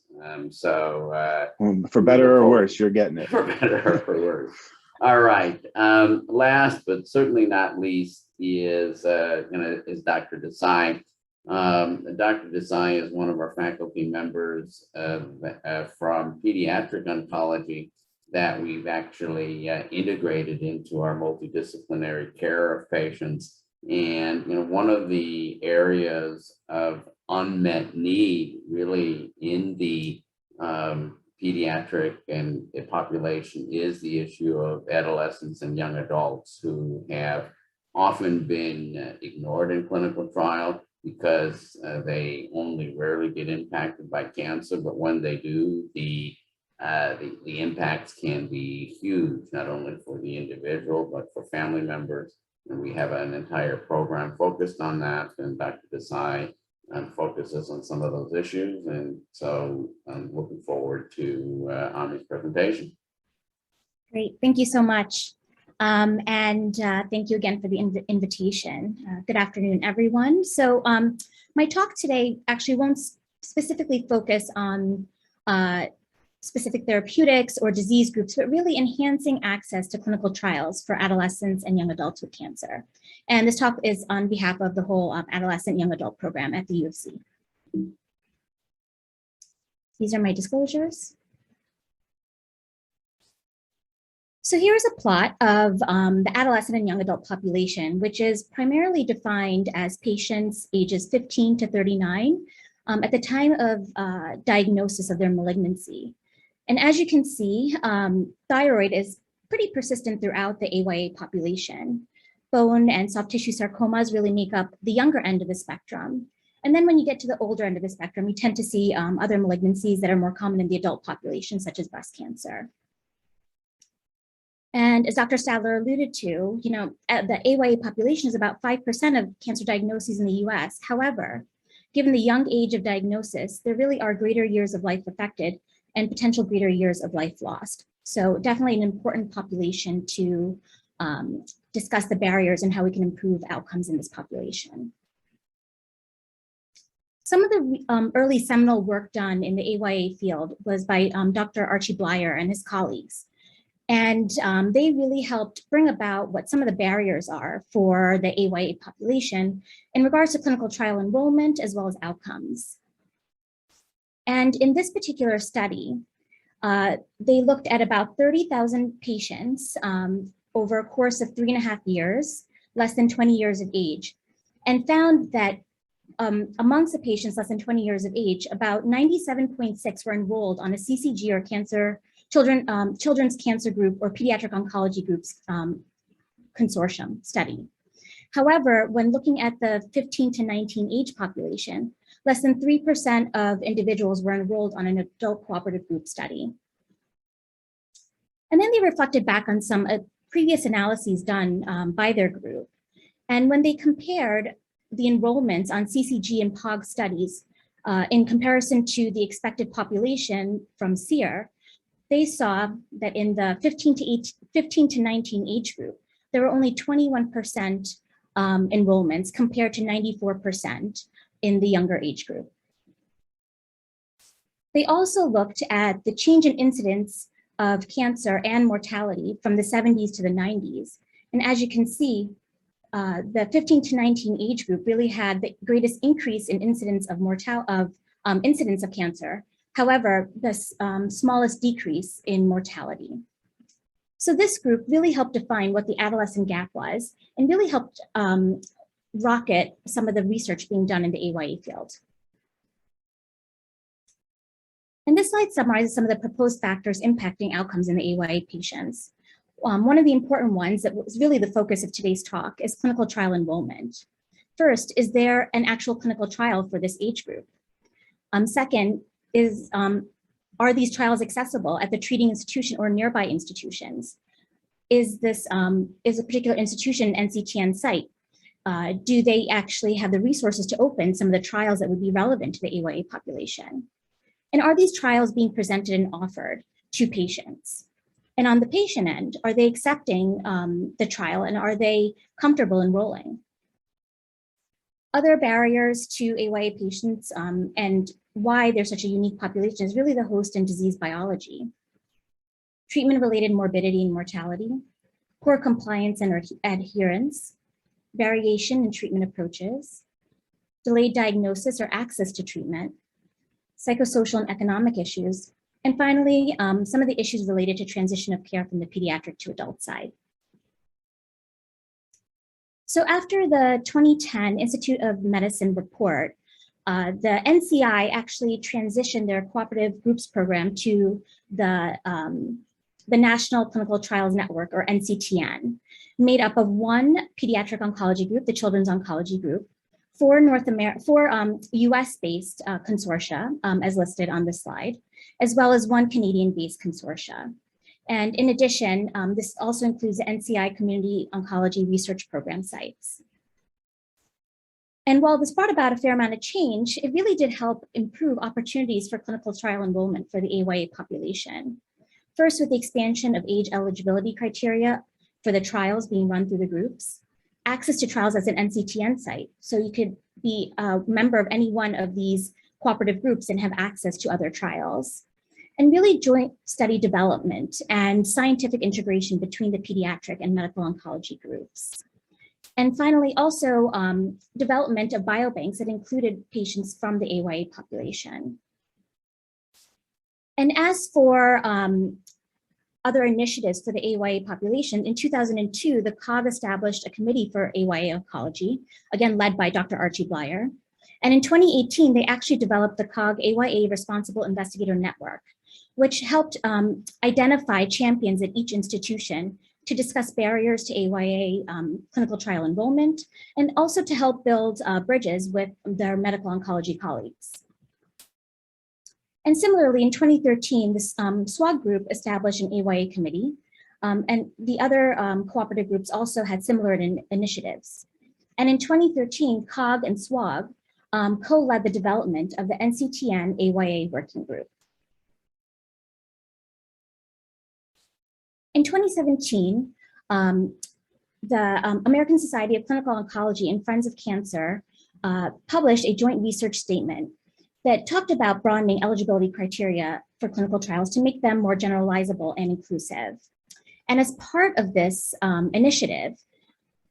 For better or worse, you're getting it. For better or for worse. All right. Last, but certainly not least is Dr. Desai. Dr. Desai is one of our faculty members from pediatric oncology that we've actually integrated into our multidisciplinary care of patients. And one of the areas of unmet need really in the pediatric and population is the issue of adolescents and young adults who have often been ignored in clinical trial because they only rarely get impacted by cancer, but when they do, the impacts can be huge, not only for the individual, but for family members. And we have an entire program focused on that, and Dr. Desai focuses on some of those issues. And so I'm looking forward to Ami's presentation. Great, thank you so much. Thank you again for the invitation. Good afternoon, everyone. So my talk today actually won't specifically focus on specific therapeutics or disease groups, but really enhancing access to clinical trials for adolescents and young adults with cancer. And this talk is on behalf of the whole adolescent young adult program at the U of C. These are my disclosures. So here's a plot of the adolescent and young adult population, which is primarily defined as patients ages 15 to 39 at the time of diagnosis of their malignancy. And as you can see, thyroid is pretty persistent throughout the AYA population. Bone and soft tissue sarcomas really make up the younger end of the spectrum. And then when you get to the older end of the spectrum, you tend to see other malignancies that are more common in the adult population, such as breast cancer. And as Dr. Stadler alluded to, the AYA population is about 5% of cancer diagnoses in the US. However, given the young age of diagnosis, there really are greater years of life affected and potential greater years of life lost. So definitely an important population to discuss the barriers and how we can improve outcomes in this population. Some of the early seminal work done in the AYA field was by Dr. Archie Blyer and his colleagues. And they really helped bring about what some of the barriers are for the AYA population in regards to clinical trial enrollment as well as outcomes. And in this particular study, they looked at about 30,000 patients over a course of 3.5 years, less than 20 years of age, and found that amongst the patients less than 20 years of age, about 97.6 were enrolled on a CCG or children's cancer group or pediatric oncology groups consortium study. However, when looking at the 15 to 19 age population, less than 3% of individuals were enrolled on an adult cooperative group study. And then they reflected back on some previous analyses done by their group. And when they compared the enrollments on CCG and POG studies in comparison to the expected population from SIR, they saw that in the 15 to 19 age group, there were only 21% enrollments compared to 94% in the younger age group. They also looked at the change in incidence of cancer and mortality from the 70s to the 90s. And as you can see, the 15 to 19 age group really had the greatest increase in incidence of incidence of cancer. However, the smallest decrease in mortality. So this group really helped define what the adolescent gap was and really helped rocket some of the research being done in the AYA field. And this slide summarizes some of the proposed factors impacting outcomes in the AYA patients. One of the important ones that was really the focus of today's talk is clinical trial enrollment. First, is there an actual clinical trial for this age group? Second is, are these trials accessible at the treating institution or nearby institutions? Is a particular institution an NCTN site? Do they actually have the resources to open some of the trials that would be relevant to the AYA population? And are these trials being presented and offered to patients? And on the patient end, are they accepting the trial and are they comfortable enrolling? Other barriers to AYA patients and why they're such a unique population is really the host and disease biology. Treatment-related morbidity and mortality, poor compliance and adherence, variation in treatment approaches, delayed diagnosis or access to treatment, psychosocial and economic issues, and finally, some of the issues related to transition of care from the pediatric to adult side. So after the 2010 Institute of Medicine report, the NCI actually transitioned their cooperative groups program to the National Clinical Trials Network, or NCTN, made up of one pediatric oncology group, the Children's Oncology Group, four US-based consortia, as listed on this slide, as well as one Canadian-based consortia. And in addition, this also includes the NCI Community Oncology Research Program sites. And while this brought about a fair amount of change, it really did help improve opportunities for clinical trial enrollment for the AYA population. First, with the expansion of age eligibility criteria for the trials being run through the groups, access to trials as an NCTN site. So you could be a member of any one of these cooperative groups and have access to other trials. And really joint study development and scientific integration between the pediatric and medical oncology groups. And finally, also development of biobanks that included patients from the AYA population. And as for other initiatives for the AYA population, in 2002, the COG established a committee for AYA oncology, again led by Dr. Archie Blyer. And in 2018, they actually developed the COG AYA Responsible Investigator Network, which helped identify champions at each institution to discuss barriers to AYA clinical trial enrollment, and also to help build bridges with their medical oncology colleagues. And similarly, in 2013, this SWOG group established an AYA committee, and the other cooperative groups also had similar initiatives. And in 2013, COG and SWOG co-led the development of the NCTN AYA working group. In 2017, the American Society of Clinical Oncology and Friends of Cancer published a joint research statement that talked about broadening eligibility criteria for clinical trials to make them more generalizable and inclusive. And as part of this initiative,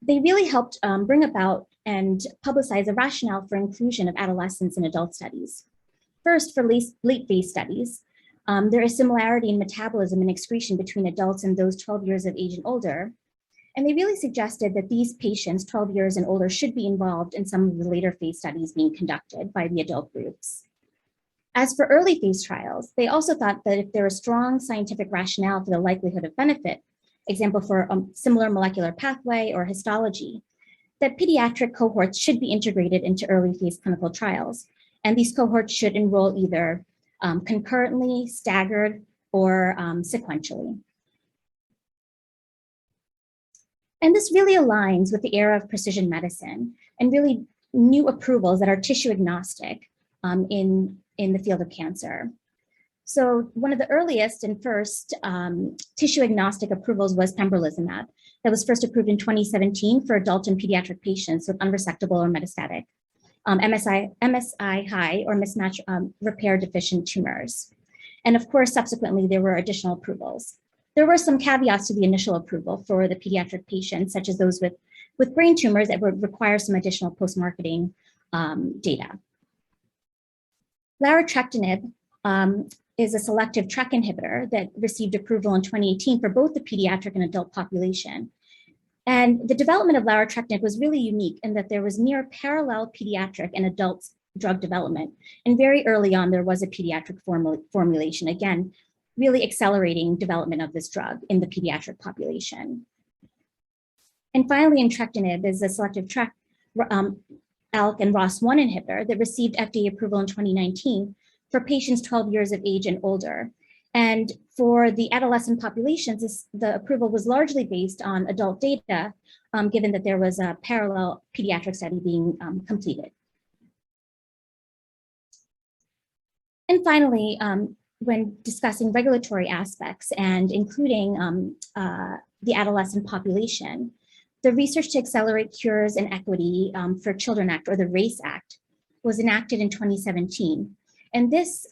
they really helped bring about and publicize a rationale for inclusion of adolescents in adult studies. First, for late phase studies, there is similarity in metabolism and excretion between adults and those 12 years of age and older. And they really suggested that these patients 12 years and older should be involved in some of the later phase studies being conducted by the adult groups. As for early phase trials, they also thought that if there was strong scientific rationale for the likelihood of benefit, example for a similar molecular pathway or histology, that pediatric cohorts should be integrated into early phase clinical trials. And these cohorts should enroll either concurrently, staggered, or sequentially. And this really aligns with the era of precision medicine and really new approvals that are tissue agnostic in the field of cancer. So one of the earliest and first tissue agnostic approvals was pembrolizumab that was first approved in 2017 for adult and pediatric patients with unresectable or metastatic MSI high or mismatch repair deficient tumors. And of course, subsequently, there were additional approvals. There were some caveats to the initial approval for the pediatric patients, such as those with brain tumors that would require some additional post-marketing data. Larotrectinib is a selective TRK inhibitor that received approval in 2018 for both the pediatric and adult population. And the development of larotrectinib was really unique in that there was near parallel pediatric and adult drug development. And very early on, there was a pediatric formulation, again, really accelerating development of this drug in the pediatric population. And finally, entrectinib is a selective TRK ALK and ROS1 inhibitor that received FDA approval in 2019 for patients 12 years of age and older. And for the adolescent populations, the approval was largely based on adult data, given that there was a parallel pediatric study being completed. And finally, when discussing regulatory aspects and including the adolescent population, the Research to Accelerate Cures and Equity for Children Act, or the RACE Act, was enacted in 2017. And this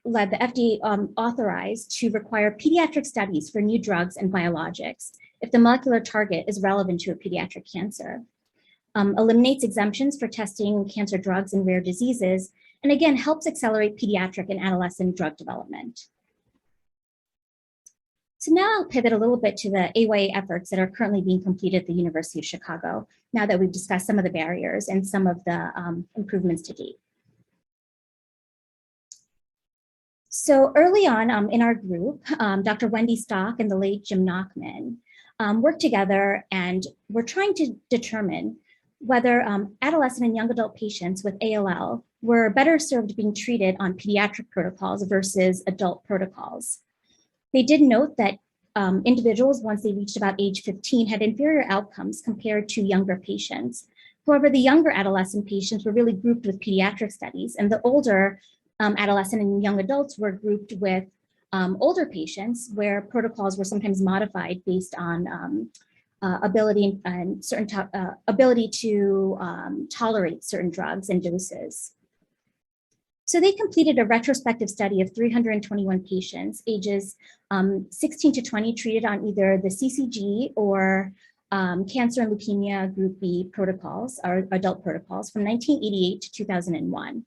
led the FDA authorized to require pediatric studies for new drugs and biologics if the molecular target is relevant to a pediatric cancer, eliminates exemptions for testing cancer drugs and rare diseases, and again, helps accelerate pediatric and adolescent drug development. So now I'll pivot a little bit to the AYA efforts that are currently being completed at the University of Chicago, now that we've discussed some of the barriers and some of the improvements to date. So early on in our group, Dr. Wendy Stock and the late Jim Nachman worked together and were trying to determine whether adolescent and young adult patients with ALL were better served being treated on pediatric protocols versus adult protocols. They did note that individuals, once they reached about age 15, had inferior outcomes compared to younger patients. However, the younger adolescent patients were really grouped with pediatric studies, and the older adolescent and young adults were grouped with older patients, where protocols were sometimes modified based on ability and certain ability to tolerate certain drugs and doses. So they completed a retrospective study of 321 patients, ages 16 to 20, treated on either the CCG or cancer and leukemia group B protocols, or adult protocols, from 1988 to 2001.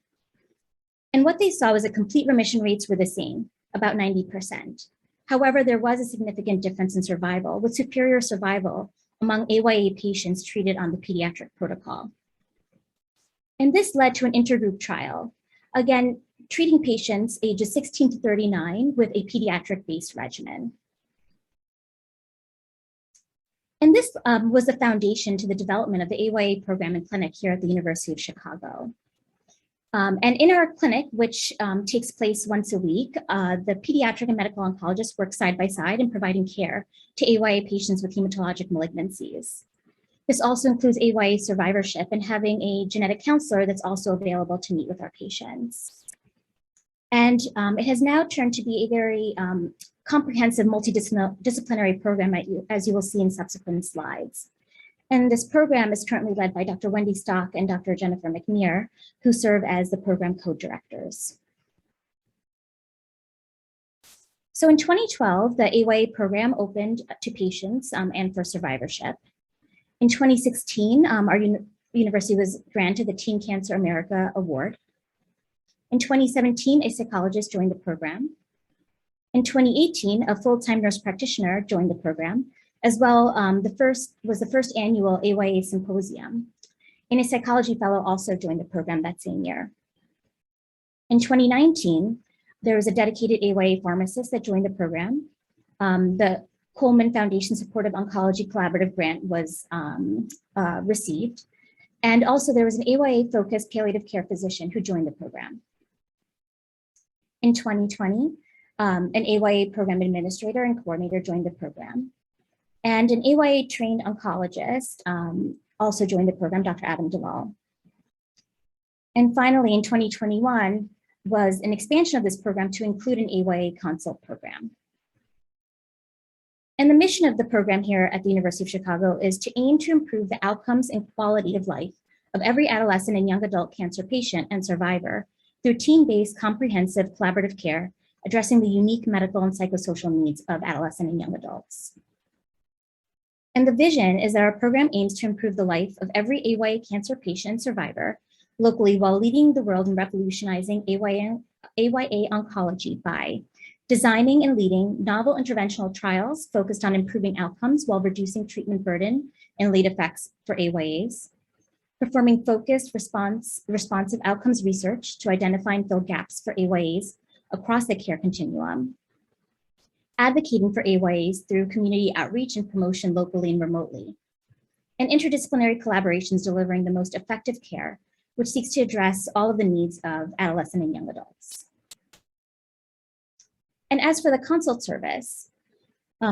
And what they saw was that complete remission rates were the same, about 90%. However, there was a significant difference in survival, with superior survival among AYA patients treated on the pediatric protocol. And this led to an intergroup trial, again, treating patients ages 16 to 39 with a pediatric-based regimen. And this was the foundation to the development of the AYA program and clinic here at the University of Chicago. And in our clinic, which takes place once a week, the pediatric and medical oncologists work side by side in providing care to AYA patients with hematologic malignancies. This also includes AYA survivorship and having a genetic counselor that's also available to meet with our patients. And it has now turned to be a very comprehensive multidisciplinary program, as you will see in subsequent slides. And this program is currently led by Dr. Wendy Stock and Dr. Jennifer McNear, who serve as the program co-directors. So in 2012, the AYA program opened to patients and for survivorship. In 2016, our university was granted the Teen Cancer America Award. In 2017, a psychologist joined the program. In 2018, a full-time nurse practitioner joined the program. As well, the first annual AYA symposium. And a psychology fellow also joined the program that same year. In 2019, there was a dedicated AYA pharmacist that joined the program. The Coleman Foundation Supportive Oncology Collaborative Grant was received. And also there was an AYA-focused palliative care physician who joined the program. In 2020, an AYA program administrator and coordinator joined the program. And an AYA-trained oncologist also joined the program, Dr. Adam Duvall. And finally, in 2021, was an expansion of this program to include an AYA consult program. And the mission of the program here at the University of Chicago is to aim to improve the outcomes and quality of life of every adolescent and young adult cancer patient and survivor through team-based comprehensive collaborative care, addressing the unique medical and psychosocial needs of adolescent and young adults. And the vision is that our program aims to improve the life of every AYA cancer patient survivor locally while leading the world in revolutionizing AYA oncology by designing and leading novel interventional trials focused on improving outcomes while reducing treatment burden and late effects for AYAs, performing focused responsive outcomes research to identify and fill gaps for AYAs across the care continuum, advocating for AYAs through community outreach and promotion locally and remotely, and interdisciplinary collaborations delivering the most effective care, which seeks to address all of the needs of adolescent and young adults. And as for the consult service,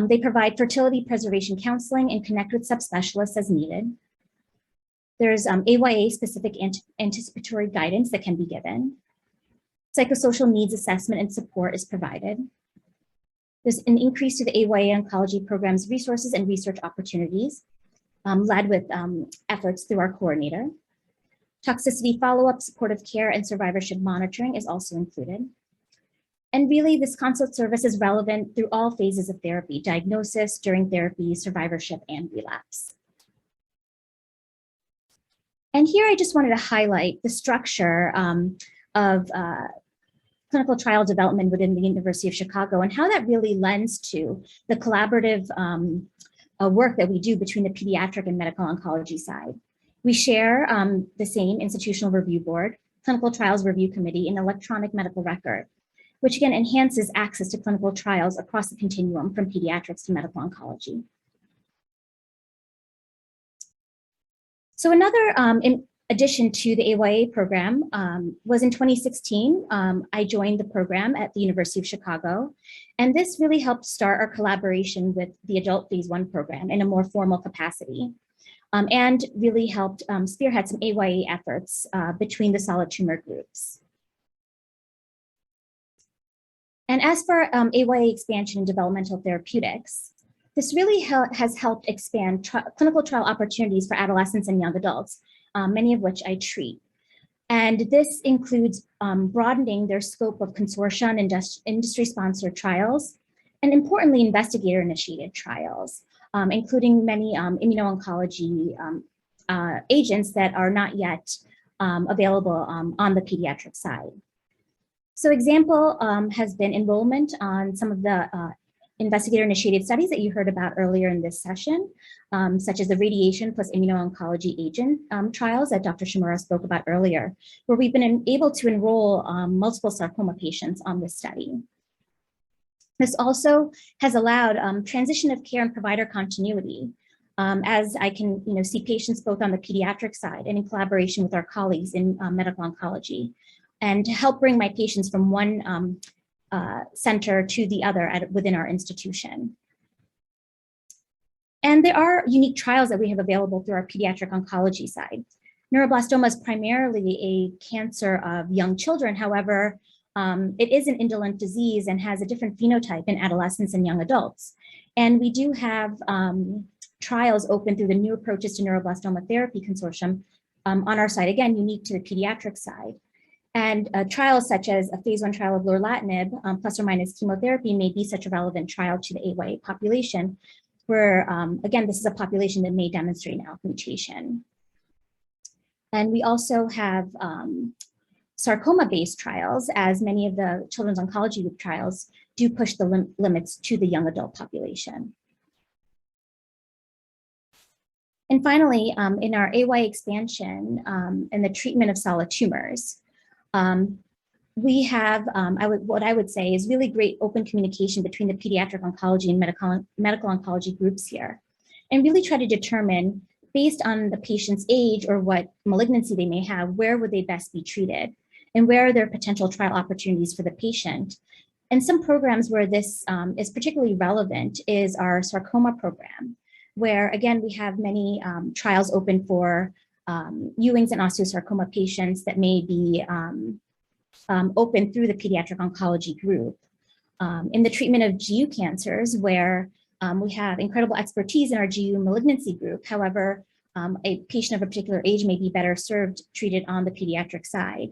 they provide fertility preservation counseling and connect with subspecialists as needed. There's AYA-specific anticipatory guidance that can be given. Psychosocial needs assessment and support is provided. There's an increase to the AYA oncology program's resources and research opportunities, led with efforts through our coordinator. Toxicity follow-up, supportive care, and survivorship monitoring is also included. And really, this consult service is relevant through all phases of therapy: diagnosis, during therapy, survivorship, and relapse. And here I just wanted to highlight the structure of clinical trial development within the University of Chicago and how that really lends to the collaborative work that we do between the pediatric and medical oncology side. We share the same institutional review board, clinical trials review committee, and electronic medical record, which again enhances access to clinical trials across the continuum from pediatrics to medical oncology. So another in addition to the AYA program was in 2016, I joined the program at the University of Chicago, and this really helped start our collaboration with the adult phase 1 program in a more formal capacity, and really helped spearhead some AYA efforts between the solid tumor groups. And as for AYA expansion in developmental therapeutics, this really has helped expand clinical trial opportunities for adolescents and young adults, many of which I treat. And this includes broadening their scope of consortia and industry-sponsored trials, and importantly, investigator-initiated trials, including many immuno-oncology agents that are not yet available on the pediatric side. So example has been enrollment on some of the investigator-initiated studies that you heard about earlier in this session, such as the radiation plus immuno-oncology agent trials that Dr. Shimura spoke about earlier, where we've been able to enroll multiple sarcoma patients on this study. This also has allowed transition of care and provider continuity, as I can see patients both on the pediatric side and in collaboration with our colleagues in medical oncology, and to help bring my patients from one center to the other within our institution. And there are unique trials that we have available through our pediatric oncology side. Neuroblastoma is primarily a cancer of young children. However, it is an indolent disease and has a different phenotype in adolescents and young adults. And we do have trials open through the New Approaches to Neuroblastoma Therapy Consortium on our side, again, unique to the pediatric side. And trials such as a phase 1 trial of lorlatinib plus or minus chemotherapy may be such a relevant trial to the AYA population, where, again, this is a population that may demonstrate an ALK mutation. And we also have sarcoma-based trials, as many of the children's oncology group trials do push the limits to the young adult population. And finally, in our AYA expansion and the treatment of solid tumors, we have what I would say is really great open communication between the pediatric oncology and medical oncology groups here, and really try to determine, based on the patient's age or what malignancy they may have, where would they best be treated and where are there potential trial opportunities for the patient. And some programs where this is particularly relevant is our sarcoma program, where again, we have many trials open for Ewing's and osteosarcoma patients that may be open through the pediatric oncology group. In the treatment of GU cancers, where we have incredible expertise in our GU malignancy group. However, a patient of a particular age may be better served treated on the pediatric side.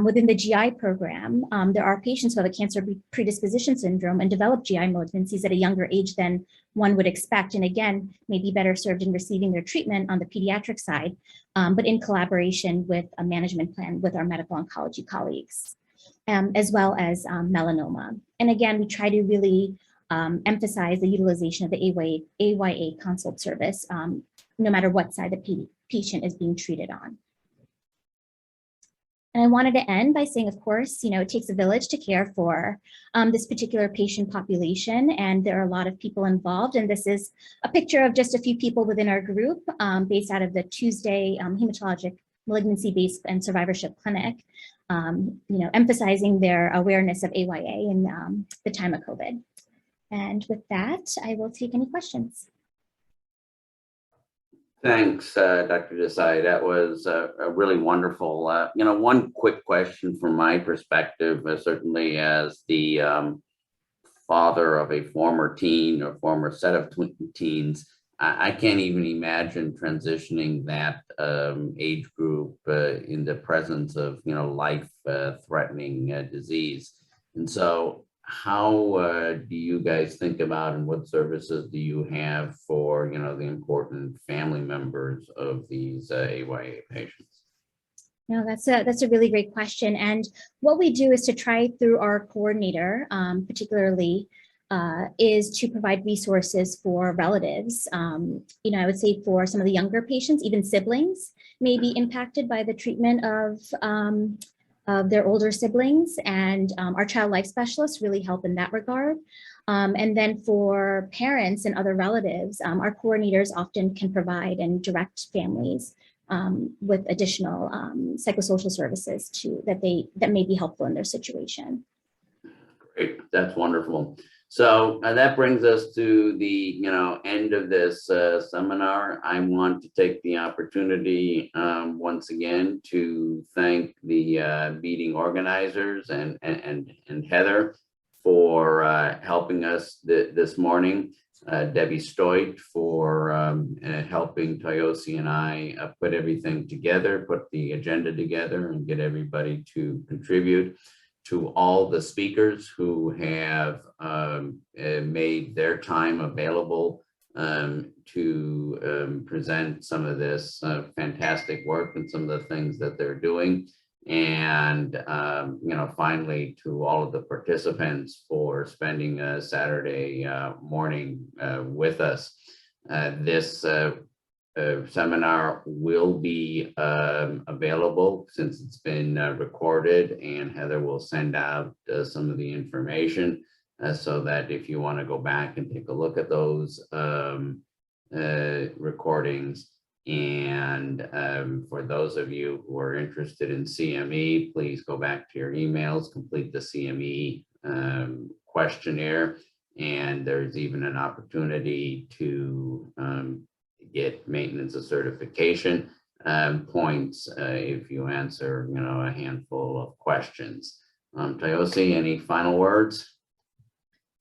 Within the GI program, there are patients who have a cancer predisposition syndrome and develop GI malignancies at a younger age than one would expect, and again, may be better served in receiving their treatment on the pediatric side, but in collaboration with a management plan with our medical oncology colleagues, as well as melanoma. And again, we try to really emphasize the utilization of the AYA consult service, no matter what side the patient is being treated on. And I wanted to end by saying, of course, it takes a village to care for this particular patient population, and there are a lot of people involved. And this is a picture of just a few people within our group based out of the Tuesday Hematologic Malignancy-Based and Survivorship Clinic, emphasizing their awareness of AYA in the time of COVID. And with that, I will take any questions. Thanks, Dr. Desai. That was a really wonderful. One quick question from my perspective, certainly as the father of a former teen or former set of teens, I can't even imagine transitioning that age group in the presence of life-threatening disease. And so, how do you guys think about, and what services do you have for the important family members of these AYA patients? No, that's a really great question. And what we do is to try through our coordinator, particularly, is to provide resources for relatives. I would say for some of the younger patients, even siblings may be impacted by the treatment of their older siblings, and our child life specialists really help in that regard. And then for parents and other relatives, our coordinators often can provide and direct families with additional psychosocial services that may be helpful in their situation. Great, that's wonderful. So that brings us to the end of this seminar. I want to take the opportunity once again to thank the meeting organizers and Heather for helping us this morning. Debbie Stoit for helping Toyosi and I put everything together, put the agenda together, and get everybody to contribute. To all the speakers who have made their time available to present some of this fantastic work and some of the things that they're doing. And, finally, to all of the participants for spending a Saturday morning with us. This seminar will be available since it's been recorded, and Heather will send out some of the information so that if you want to go back and take a look at those recordings. And for those of you who are interested in CME, please go back to your emails, complete the CME questionnaire, and there's even an opportunity to get maintenance of certification points if you answer, a handful of questions. Toyosi, any final words?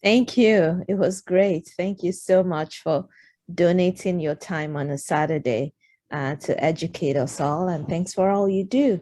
Thank you. It was great. Thank you so much for donating your time on a Saturday to educate us all. And thanks for all you do.